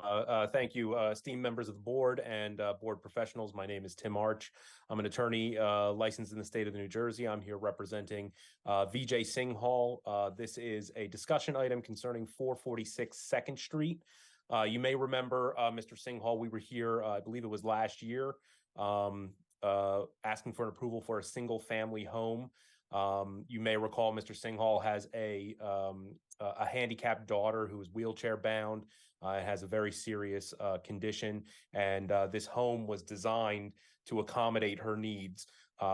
L: Thank you, esteemed members of the board and board professionals. My name is Tim Arch. I'm an attorney licensed in the state of New Jersey. I'm here representing VJ Singhal. This is a discussion item concerning 446 2nd Street. You may remember, Mr. Singhal, we were here, I believe it was last year, asking for an approval for a single family home. You may recall Mr. Singhal has a handicapped daughter who is wheelchair bound, has a very serious condition, and this home was designed to accommodate her needs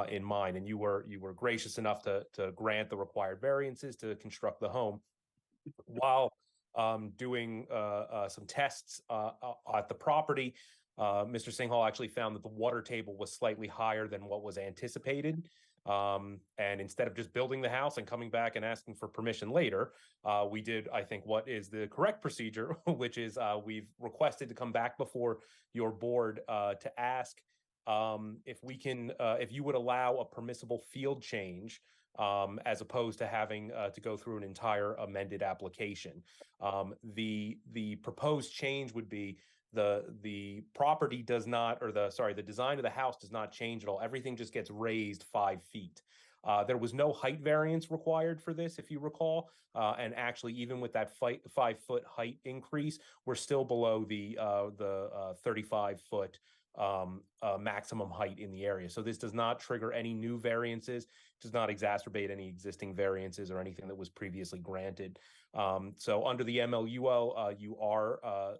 L: in mind. And you were gracious enough to grant the required variances to construct the home. While doing some tests at the property, Mr. Singhal actually found that the water table was slightly higher than what was anticipated. And instead of just building the house and coming back and asking for permission later, we did, I think, what is the correct procedure, which is we've requested to come back before your board to ask if we can, if you would allow a permissible field change as opposed to having to go through an entire amended application. The proposed change would be the property does not, or the design of the house does not change at all. Everything just gets raised 5 feet. There was no height variance required for this, if you recall. And actually, even with that 5-foot height increase, we're still below the 35-foot maximum height in the area. So this does not trigger any new variances, does not exacerbate any existing variances or anything that was previously granted. So under the MLUL, you are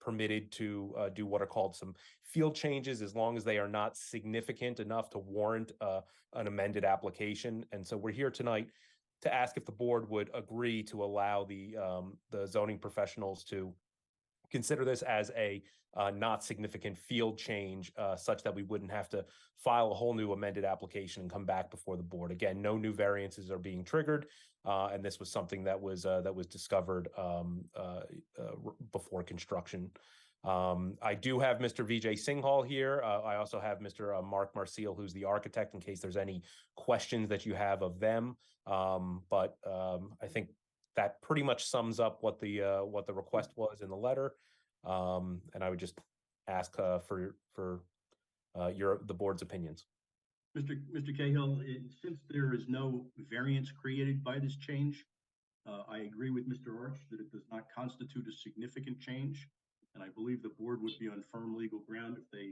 L: permitted to do what are called some field changes as long as they are not significant enough to warrant an amended application. And so we're here tonight to ask if the board would agree to allow the zoning professionals to consider this as a not significant field change, such that we wouldn't have to file a whole new amended application and come back before the board. Again, no new variances are being triggered, and this was something that was discovered before construction. I do have Mr. VJ Singhal here. I also have Mr. Mark Marciel, who's the architect, in case there's any questions that you have of them. But I think that pretty much sums up what the request was in the letter. And I would just ask for the board's opinions.
D: Mr. Cahill, since there is no variance created by this change, I agree with Mr. Arch that it does not constitute a significant change. And I believe the board would be on firm legal ground if they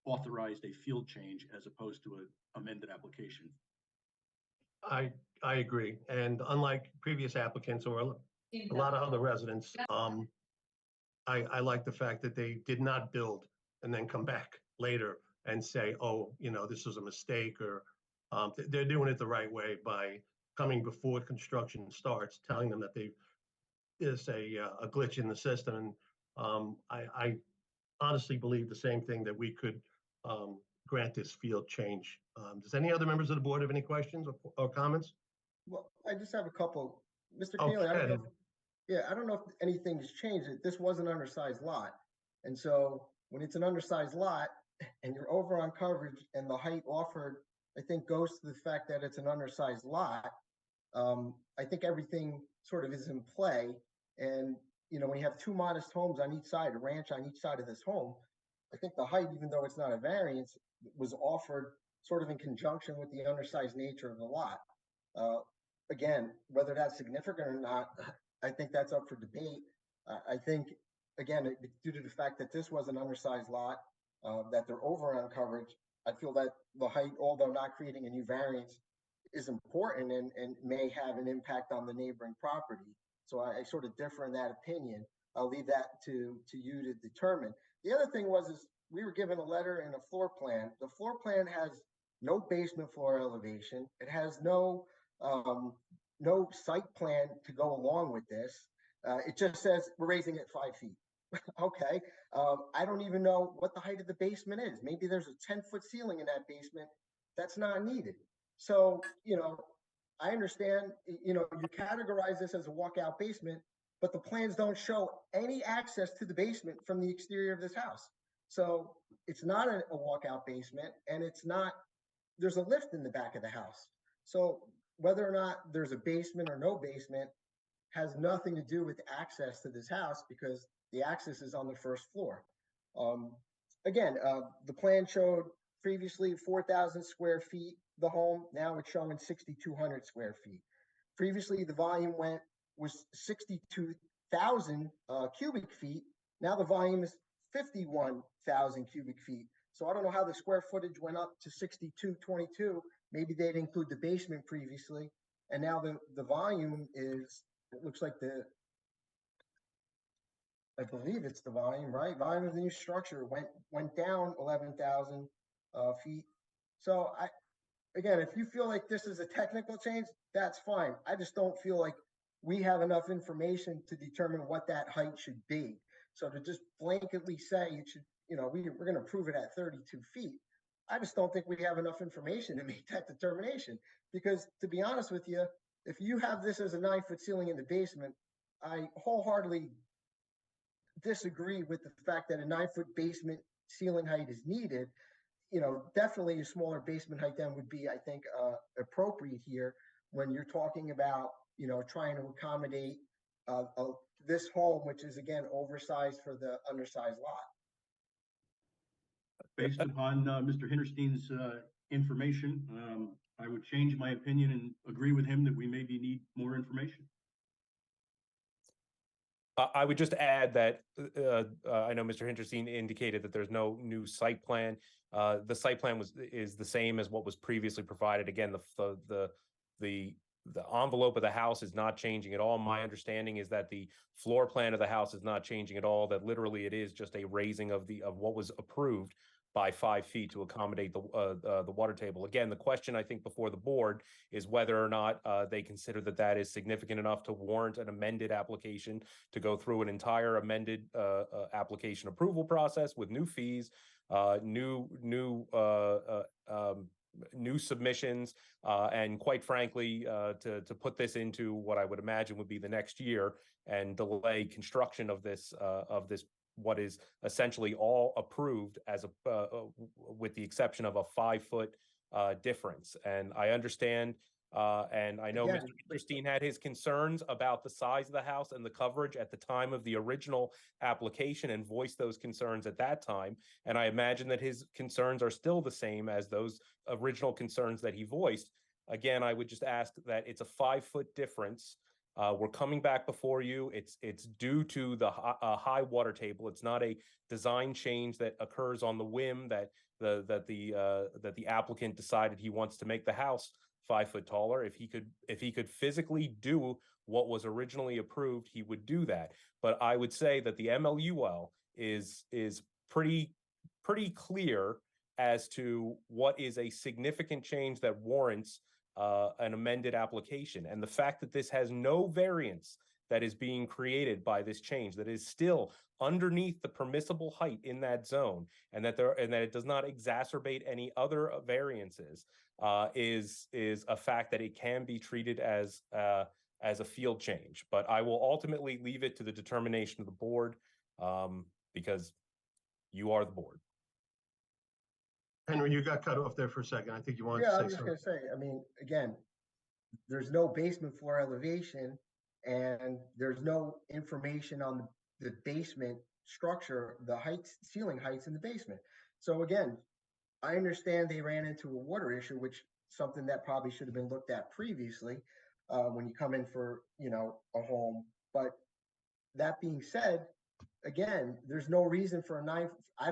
D: authorized a field change as opposed to an amended application.
A: I agree. And unlike previous applicants or a lot of other residents, I like the fact that they did not build and then come back later and say, oh, this was a mistake, or they're doing it the right way by coming before construction starts, telling them that there's a glitch in the system. And I honestly believe the same thing, that we could grant this field change. Does any other members of the board have any questions or comments?
E: Well, I just have a couple. Mr.
A: Oh,
E: Keneally,
A: Ed.
E: I don't know if anything's changed. This was an undersized lot. And so when it's an undersized lot and you're over on coverage and the height offered, I think, goes to the fact that it's an undersized lot. I think everything sort of is in play. And, when you have 2 modest homes on each side, a ranch on each side of this home, I think the height, even though it's not a variance, was offered sort of in conjunction with the undersized nature of the lot. Again, whether that's significant or not, I think that's up for debate. I think, again, due to the fact that this was an undersized lot, that they're over on coverage, I feel that the height, although not creating a new variance, is important and may have an impact on the neighboring property. So I sort of differ in that opinion. I'll leave that to you to determine. The other thing is we were given a letter and a floor plan. The floor plan has no basement floor elevation. It has no site plan to go along with this. It just says we're raising it 5 feet. Okay. I don't even know what the height of the basement is. Maybe there's a 10-foot ceiling in that basement. That's not needed. So, I understand, you know, you categorize this as a walkout basement, but the plans don't show any access to the basement from the exterior of this house. So it's not a walkout basement, and it's not, there's a lift in the back of the house. So whether or not there's a basement or no basement has nothing to do with access to this house, because the access is on the first floor. Again, the plan showed previously 4,000 square feet, the home. Now it's showing 6,200 square feet. Previously, the volume was 62,000 cubic feet. Now the volume is 51,000 cubic feet. So I don't know how the square footage went up to 6222. Maybe they'd include the basement previously. And now the volume is, it looks like I believe it's the volume, right? Volume of the new structure went down 11,000 feet. So again, if you feel like this is a technical change, that's fine. I just don't feel like we have enough information to determine what that height should be. So to just blanketly say it should, you know, we're going to prove it at 32 feet. I just don't think we have enough information to make that determination. Because to be honest with you, if you have this as a 9-foot ceiling in the basement, I wholeheartedly disagree with the fact that a 9-foot basement ceiling height is needed. You know, definitely a smaller basement height then would be, I think, appropriate here when you're talking about, you know, trying to accommodate this home, which is again oversized for the undersized lot.
D: Based upon Mr. Hinterstein's information, I would change my opinion and agree with him that we maybe need more information.
L: I would just add that I know Mr. Hinterstein indicated that there's no new site plan. The site plan is the same as what was previously provided. Again, the envelope of the house is not changing at all. My understanding is that the floor plan of the house is not changing at all. That literally it is just a raising of what was approved by 5 feet to accommodate the water table. Again, the question I think before the board is whether or not they consider that is significant enough to warrant an amended application, to go through an entire amended application approval process with new fees, new submissions, and quite frankly, to put this into what I would imagine would be the next year and delay construction of this what is essentially all approved as with the exception of a 5-foot difference. And I understand, and I know Mr. Hinterstein had his concerns about the size of the house and the coverage at the time of the original application and voiced those concerns at that time. And I imagine that his concerns are still the same as those original concerns that he voiced. Again, I would just ask that it's a 5-foot difference. We're coming back before you. It's due to the high water table. It's not a design change that occurs on the whim that the applicant decided he wants to make the house 5 foot taller. If he could physically do what was originally approved, he would do that. But I would say that the MLUL is pretty clear as to what is a significant change that warrants an amended application. And the fact that this has no variance that is being created by this change, that is still underneath the permissible height in that zone, and that it does not exacerbate any other variances, is a fact that it can be treated as a field change. But I will ultimately leave it to the determination of the board, because you are the board.
A: Henry, you got cut off there for a second. I think you wanted to say
E: I was just
A: something.
E: going to say, I mean, again, there's no basement floor elevation and there's no information on the basement structure, the heights, ceiling heights in the basement. So again, I understand they ran into a water issue, which something that probably should have been looked at previously when you come in for, you know, a home. But that being said, again, there's no reason for a 9. I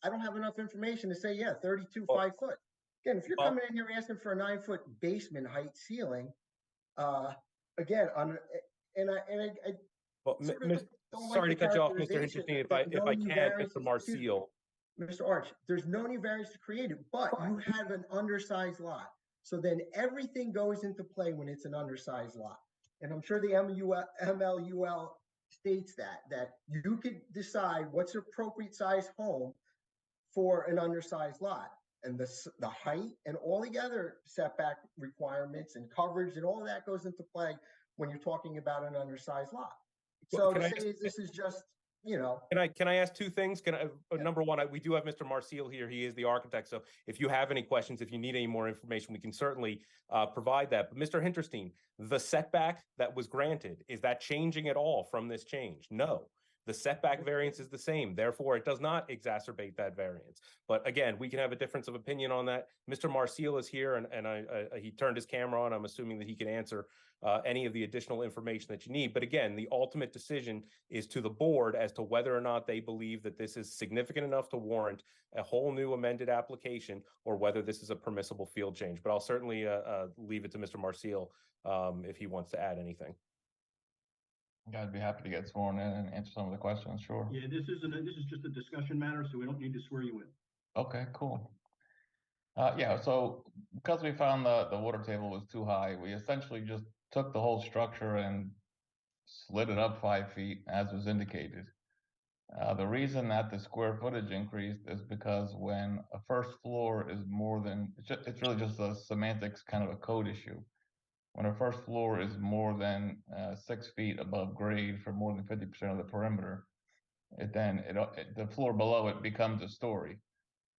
E: don't have enough information to say, yeah, 32, 5 foot. Again, if you're coming in here asking for a 9-foot basement height ceiling, again,
L: Sorry to cut you off, Mr. Hinterstein. If I can, Mr. Marcille.
E: Mr. Arch, there's no new variance to create it, but you have an undersized lot. So then everything goes into play when it's an undersized lot. And I'm sure the MLUL states that you could decide what's an appropriate size home for an undersized lot. and the height and all the other setback requirements and coverage and all that goes into play when you're talking about an undersized lot.
L: Well,
E: So to
L: can I
E: say
L: just-
E: this is just, you know,
L: Can I ask two things? Number one, we do have Mr. Marcil here. He is the architect. So if you have any questions, if you need any more information, we can certainly provide that. But Mr. Hinterstein, the setback that was granted, is that changing at all from this change? No. The setback variance is the same. Therefore, it does not exacerbate that variance. But again, we can have a difference of opinion on that. Mr. Marcil is here, and he turned his camera on. I'm assuming that he can answer any of the additional information that you need. But again, the ultimate decision is to the board as to whether or not they believe that this is significant enough to warrant a whole new amended application, or whether this is a permissible field change. But I'll certainly leave it to Mr. Marcil if he wants to add anything.
M: I'd be happy to get sworn in and answer some of the questions, sure.
D: Yeah, this is just a discussion matter, so we don't need to swear you in.
M: Okay, cool. Yeah, so because we found the water table was too high, we essentially just took the whole structure and slid it up 5 feet as was indicated. The reason that the square footage increased is because when a first floor is more than, it's really just a semantics kind of a code issue. When a first floor is more than 6 feet above grade for more than 50% of the perimeter, the floor below it becomes a story.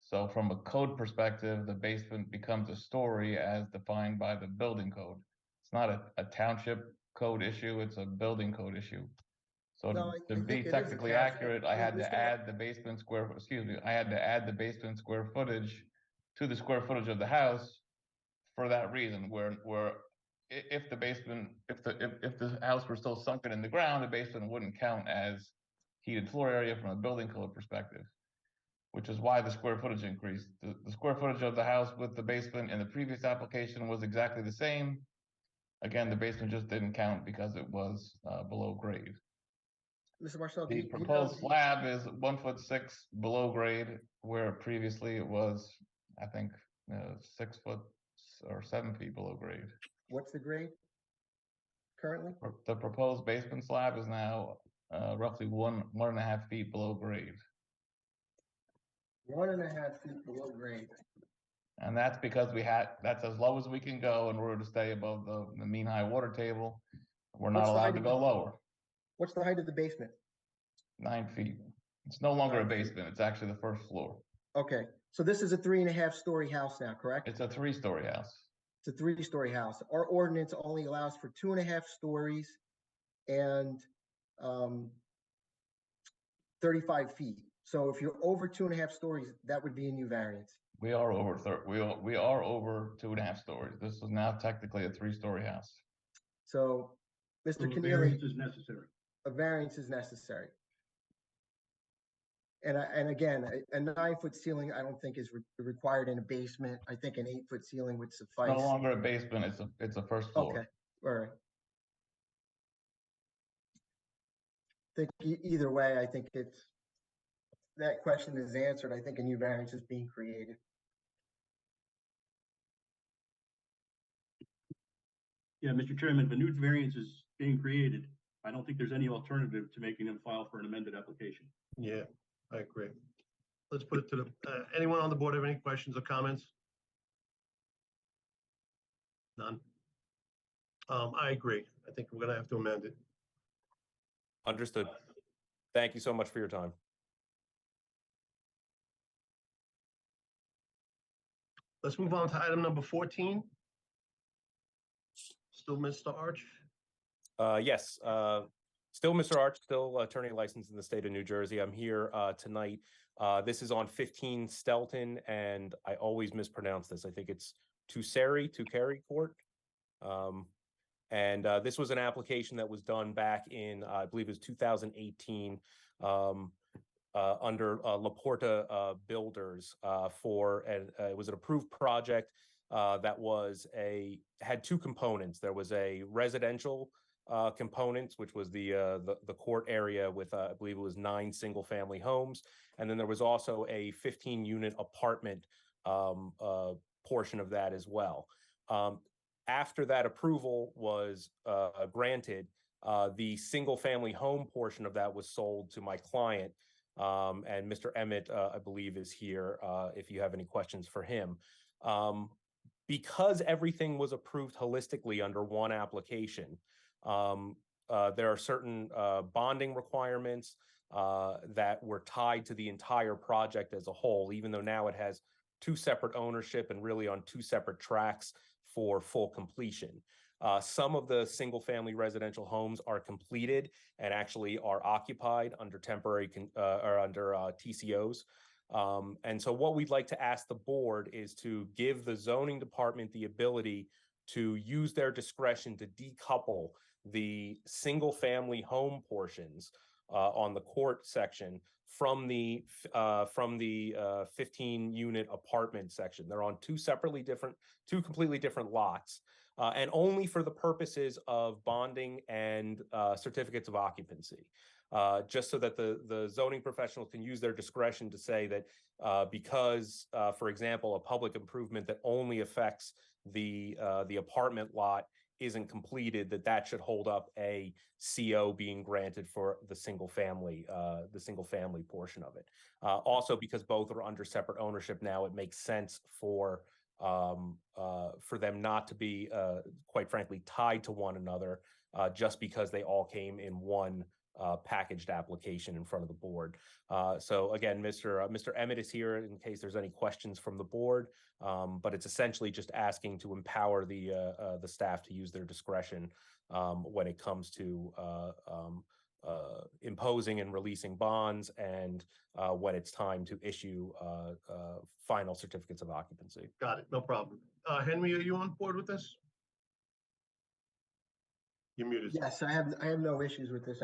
M: So from a code perspective, the basement becomes a story as defined by the building code. It's not a township code issue, it's a building code issue. So
E: No,
M: to
E: I
M: be
E: think it is a
M: technically
E: township.
M: accurate, I had
E: Mr.
M: to add the basement square, I had to add the basement square footage to the square footage of the house for that reason, where if the house were still sunken in the ground, the basement wouldn't count as heated floor area from a building code perspective, which is why the square footage increased. The square footage of the house with the basement in the previous application was exactly the same. Again, the basement just didn't count because it was below grade.
E: Mr. Marcel,
M: The proposed slab is 1'6" below grade, where previously it was, I think, 6 foot or 7 feet below grade.
E: What's the grade currently?
M: The proposed basement slab is now roughly 1.5 feet below grade.
E: 1.5 feet below grade.
M: And that's because that's as low as we can go in order to stay above the mean high water table. We're not allowed to go lower.
E: What's the height of the basement?
M: 9 feet. It's no longer a basement. It's actually the first floor.
E: Okay, so this is a 3.5-story house now, correct?
M: It's a 3-story house.
E: It's a 3-story house. Our ordinance only allows for 2.5 stories and 35 feet. So if you're over 2.5 stories, that would be a new variance.
M: We are over 2.5 stories. This is now technically a 3-story house.
E: So, Mr.
D: So a
E: Keneally,
D: variance is necessary.
E: a variance is necessary. And again, a 9-foot ceiling, I don't think is required in a basement. I think an 8-foot ceiling would suffice.
M: No longer a basement. It's a first floor.
E: Okay, all right. I think either way, I think that question is answered. I think a new variance is being created.
D: Yeah, Mr. Chairman, if a new variance is being created, I don't think there's any alternative to making them file for an amended application.
A: Yeah, I agree. Let's put it to anyone on the board have any questions or comments? None? I agree. I think we're gonna have to amend it.
L: Understood. Thank you so much for your time.
A: Let's move on to item number 14. Still Mr. Arch?
L: Yes, still Mr. Arch, still attorney licensed in the state of New Jersey. I'm here tonight. This is on 15 Stelton, and I always mispronounce this. I think it's Tuceri Court. And this was an application that was done back in, I believe it was 2018, under Laporta Builders it was an approved project that had two components. There was a residential component, which was the court area with I believe it was 9 single-family homes, and then there was also a 15-unit apartment portion of that as well. After that approval was granted, the single-family home portion of that was sold to my client And Mr. Emmett, I believe, is here if you have any questions for him. Because everything was approved holistically under one application, there are certain bonding requirements that were tied to the entire project as a whole, even though now it has two separate ownership and really on two separate tracks for full completion. Some of the single-family residential homes are completed and actually are occupied under temporary or under TCOs. And so what we'd like to ask the board is to give the zoning department the ability to use their discretion to decouple the single-family home portions on the court section from the 15-unit apartment section. They're on two completely different lots, and only for the purposes of bonding and certificates of occupancy. Just so that the zoning professionals can use their discretion to say that because, for example, a public improvement that only affects the apartment lot isn't completed, that should hold up a CO being granted for the single family portion of it. Also, because both are under separate ownership now, it makes sense for them not to be, quite frankly, tied to one another just because they all came in one packaged application in front of the board. So again, Mr. Emmett is here in case there's any questions from the board, but it's essentially just asking to empower the staff to use their discretion when it comes to imposing and releasing bonds and when it's time to issue final certificates of occupancy.
A: Got it, no problem. Henry, are you on board with this? You're muted.
E: Yes, I have no issues with this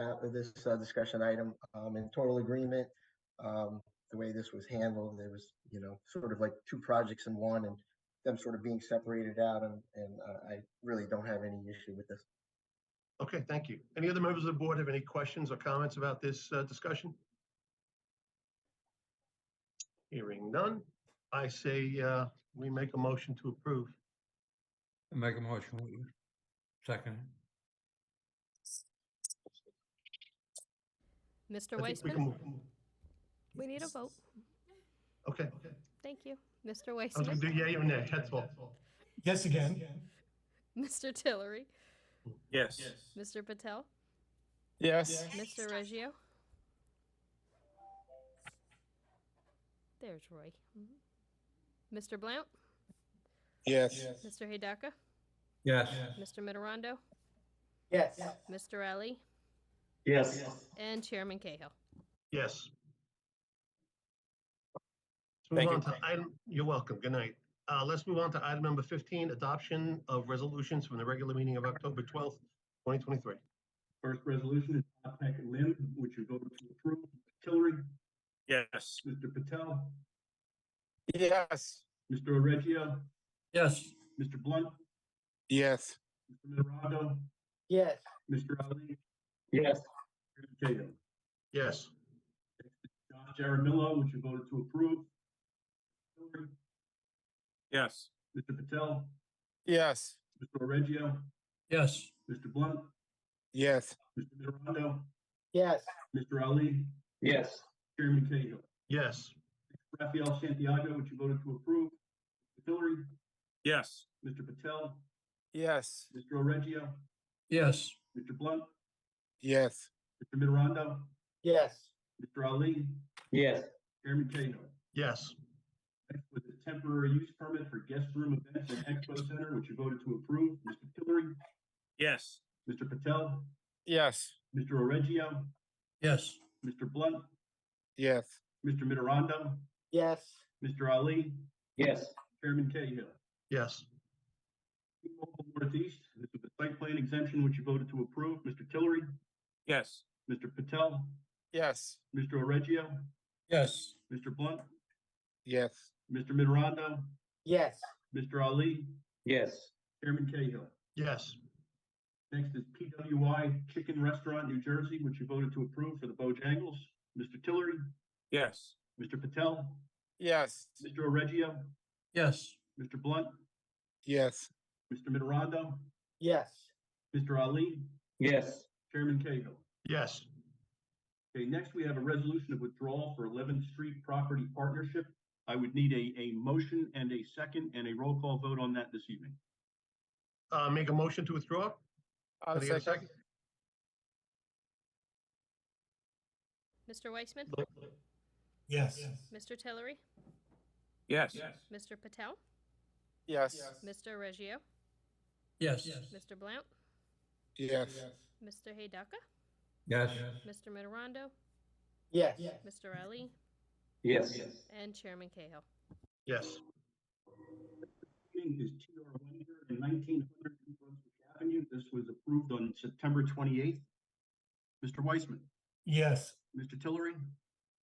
E: discussion item. In total agreement. The way this was handled, there was, sort of like two projects in one, and them sort of being separated out, and I really don't have any issue with this.
A: Okay, thank you. Any other members of the board have any questions or comments about this discussion? Hearing none, I say we make a motion to approve.
I: Make a motion. Second.
B: Mr.
A: I think we
B: Weissman,
A: can move.
B: we need a vote.
A: Okay.
B: Thank you. Mr.
A: I was
B: Weissman,
A: gonna do yay or nay, that's all.
I: Yes, again.
B: Mr. Tillery,
G: Yes.
B: Mr. Patel,
I: Yes.
B: Mr. Reggio. There's Roy. Mr. Blount,
I: Yes.
B: Mr. Hidaka,
I: Yes.
B: Mr. Mitterondo,
I: Yes.
B: Mr. Ali,
I: Yes.
B: and Chairman Cahill.
A: Yes. Let's
L: Thank
A: move
L: you.
A: on to item. You're welcome. Good night. Let's move on to item number 15, adoption of resolutions from the regular meeting of October 12th, 2023.
D: First resolution is packet limb, which you voted to approve. Tillery,
G: Yes.
D: Mr. Patel,
I: Yes.
D: Mr. Oreggio,
I: Yes.
D: Mr. Blunt,
I: Yes.
D: Mr. Mitterondo,
I: Yes.
D: Mr. Ali,
I: Yes.
D: Chairman Cahill.
A: Yes.
D: Josh Jaramillo, which you voted to approve. Tillery,
G: Yes.
D: Mr. Patel,
I: Yes.
D: Mr. Oreggio,
I: Yes.
D: Mr. Blunt,
I: Yes.
D: Mr. Mitterondo,
I: Yes.
D: Mr. Ali,
I: Yes.
D: Chairman Cahill.
A: Yes.
D: Rafael Santiago, which you voted to approve. Mr. Tillery,
G: Yes.
D: Mr. Patel,
I: Yes.
D: Mr. Oreggio,
I: Yes.
D: Mr. Blunt,
I: Yes.
D: Mr. Mitterondo,
I: Yes.
D: Mr. Ali,
I: Yes.
D: Chairman Cahill.
A: Yes.
D: Next was the temporary use permit for guest room events and expo center, which you voted to approve. Mr. Tillery,
G: Yes.
D: Mr. Patel,
I: Yes.
D: Mr. Oreggio,
I: Yes.
D: Mr. Blunt,
I: Yes.
D: Mr. Mitterondo,
I: Yes.
D: Mr. Ali,
I: Yes.
D: Chairman Cahill.
A: Yes.
D: T-Mobile Northeast, this was a site plan exemption, which you voted to approve. Mr. Tillery,
G: Yes.
D: Mr. Patel,
I: Yes.
D: Mr. Oreggio,
I: Yes.
D: Mr. Blunt,
I: Yes.
D: Mr. Mitterondo,
I: Yes.
D: Mr. Ali,
I: Yes.
D: Chairman Cahill.
A: Yes.
D: Next is PWI Chicken Restaurant, New Jersey, which you voted to approve for the Bojangles. Mr. Tillery,
G: Yes.
D: Mr. Patel,
I: Yes.
D: Mr. Oreggio,
I: Yes.
D: Mr. Blunt,
I: Yes.
D: Mr. Mitterondo,
I: Yes.
D: Mr. Ali,
I: Yes.
D: Chairman Cahill.
A: Yes.
D: Okay, next we have a resolution of withdrawal for 11th Street Property Partnership. I would need a motion and a second and a roll call vote on that this evening.
A: Make a motion to withdraw?
I: I'll
A: Can I get a
I: second.
B: Mr. Weissman,
I: Yes.
B: Mr. Tillery,
G: Yes.
B: Mr. Patel,
I: Yes.
B: Mr. Reggio,
I: Yes.
B: Mr. Blount,
I: Yes.
B: Mr. Haydaka,
I: Yes.
B: Mr. Mitarondo,
I: Yes.
B: Mr. Ali,
I: Yes.
B: and Chairman Cahill.
A: Yes.
D: Meeting is TR 11900 New Brunswick Avenue. This was approved on September 28th. Mr. Weissman,
I: Yes.
D: Mr. Tillery,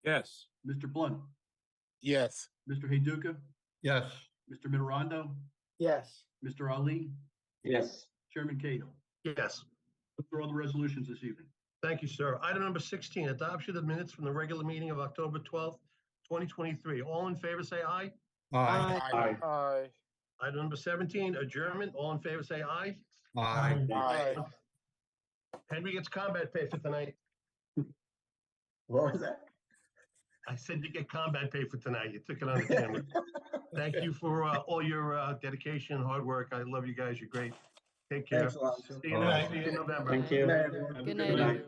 G: Yes.
D: Mr. Blunt,
I: Yes.
D: Mr. Heyduka,
I: Yes.
D: Mr. Mitarondo,
I: Yes.
D: Mr. Ali,
I: Yes.
D: Chairman Cahill.
A: Yes.
D: Those are all the resolutions this evening.
A: Thank you, sir. Item number 16, adoption of minutes from the regular meeting of October 12th, 2023. All in favor, say aye.
I: Aye. Aye.
A: Item number 17, adjournment. All in favor, say aye.
I: Aye. Aye.
A: Henry gets combat pay for tonight.
E: What was that?
A: I said you get combat pay for tonight. You took it on the chin. Thank you for all your dedication and hard work. I love you guys. You're great. Take care.
E: Thanks a lot.
A: See you in November.
B: Thank
E: Good night, everyone.
B: Good night, everyone.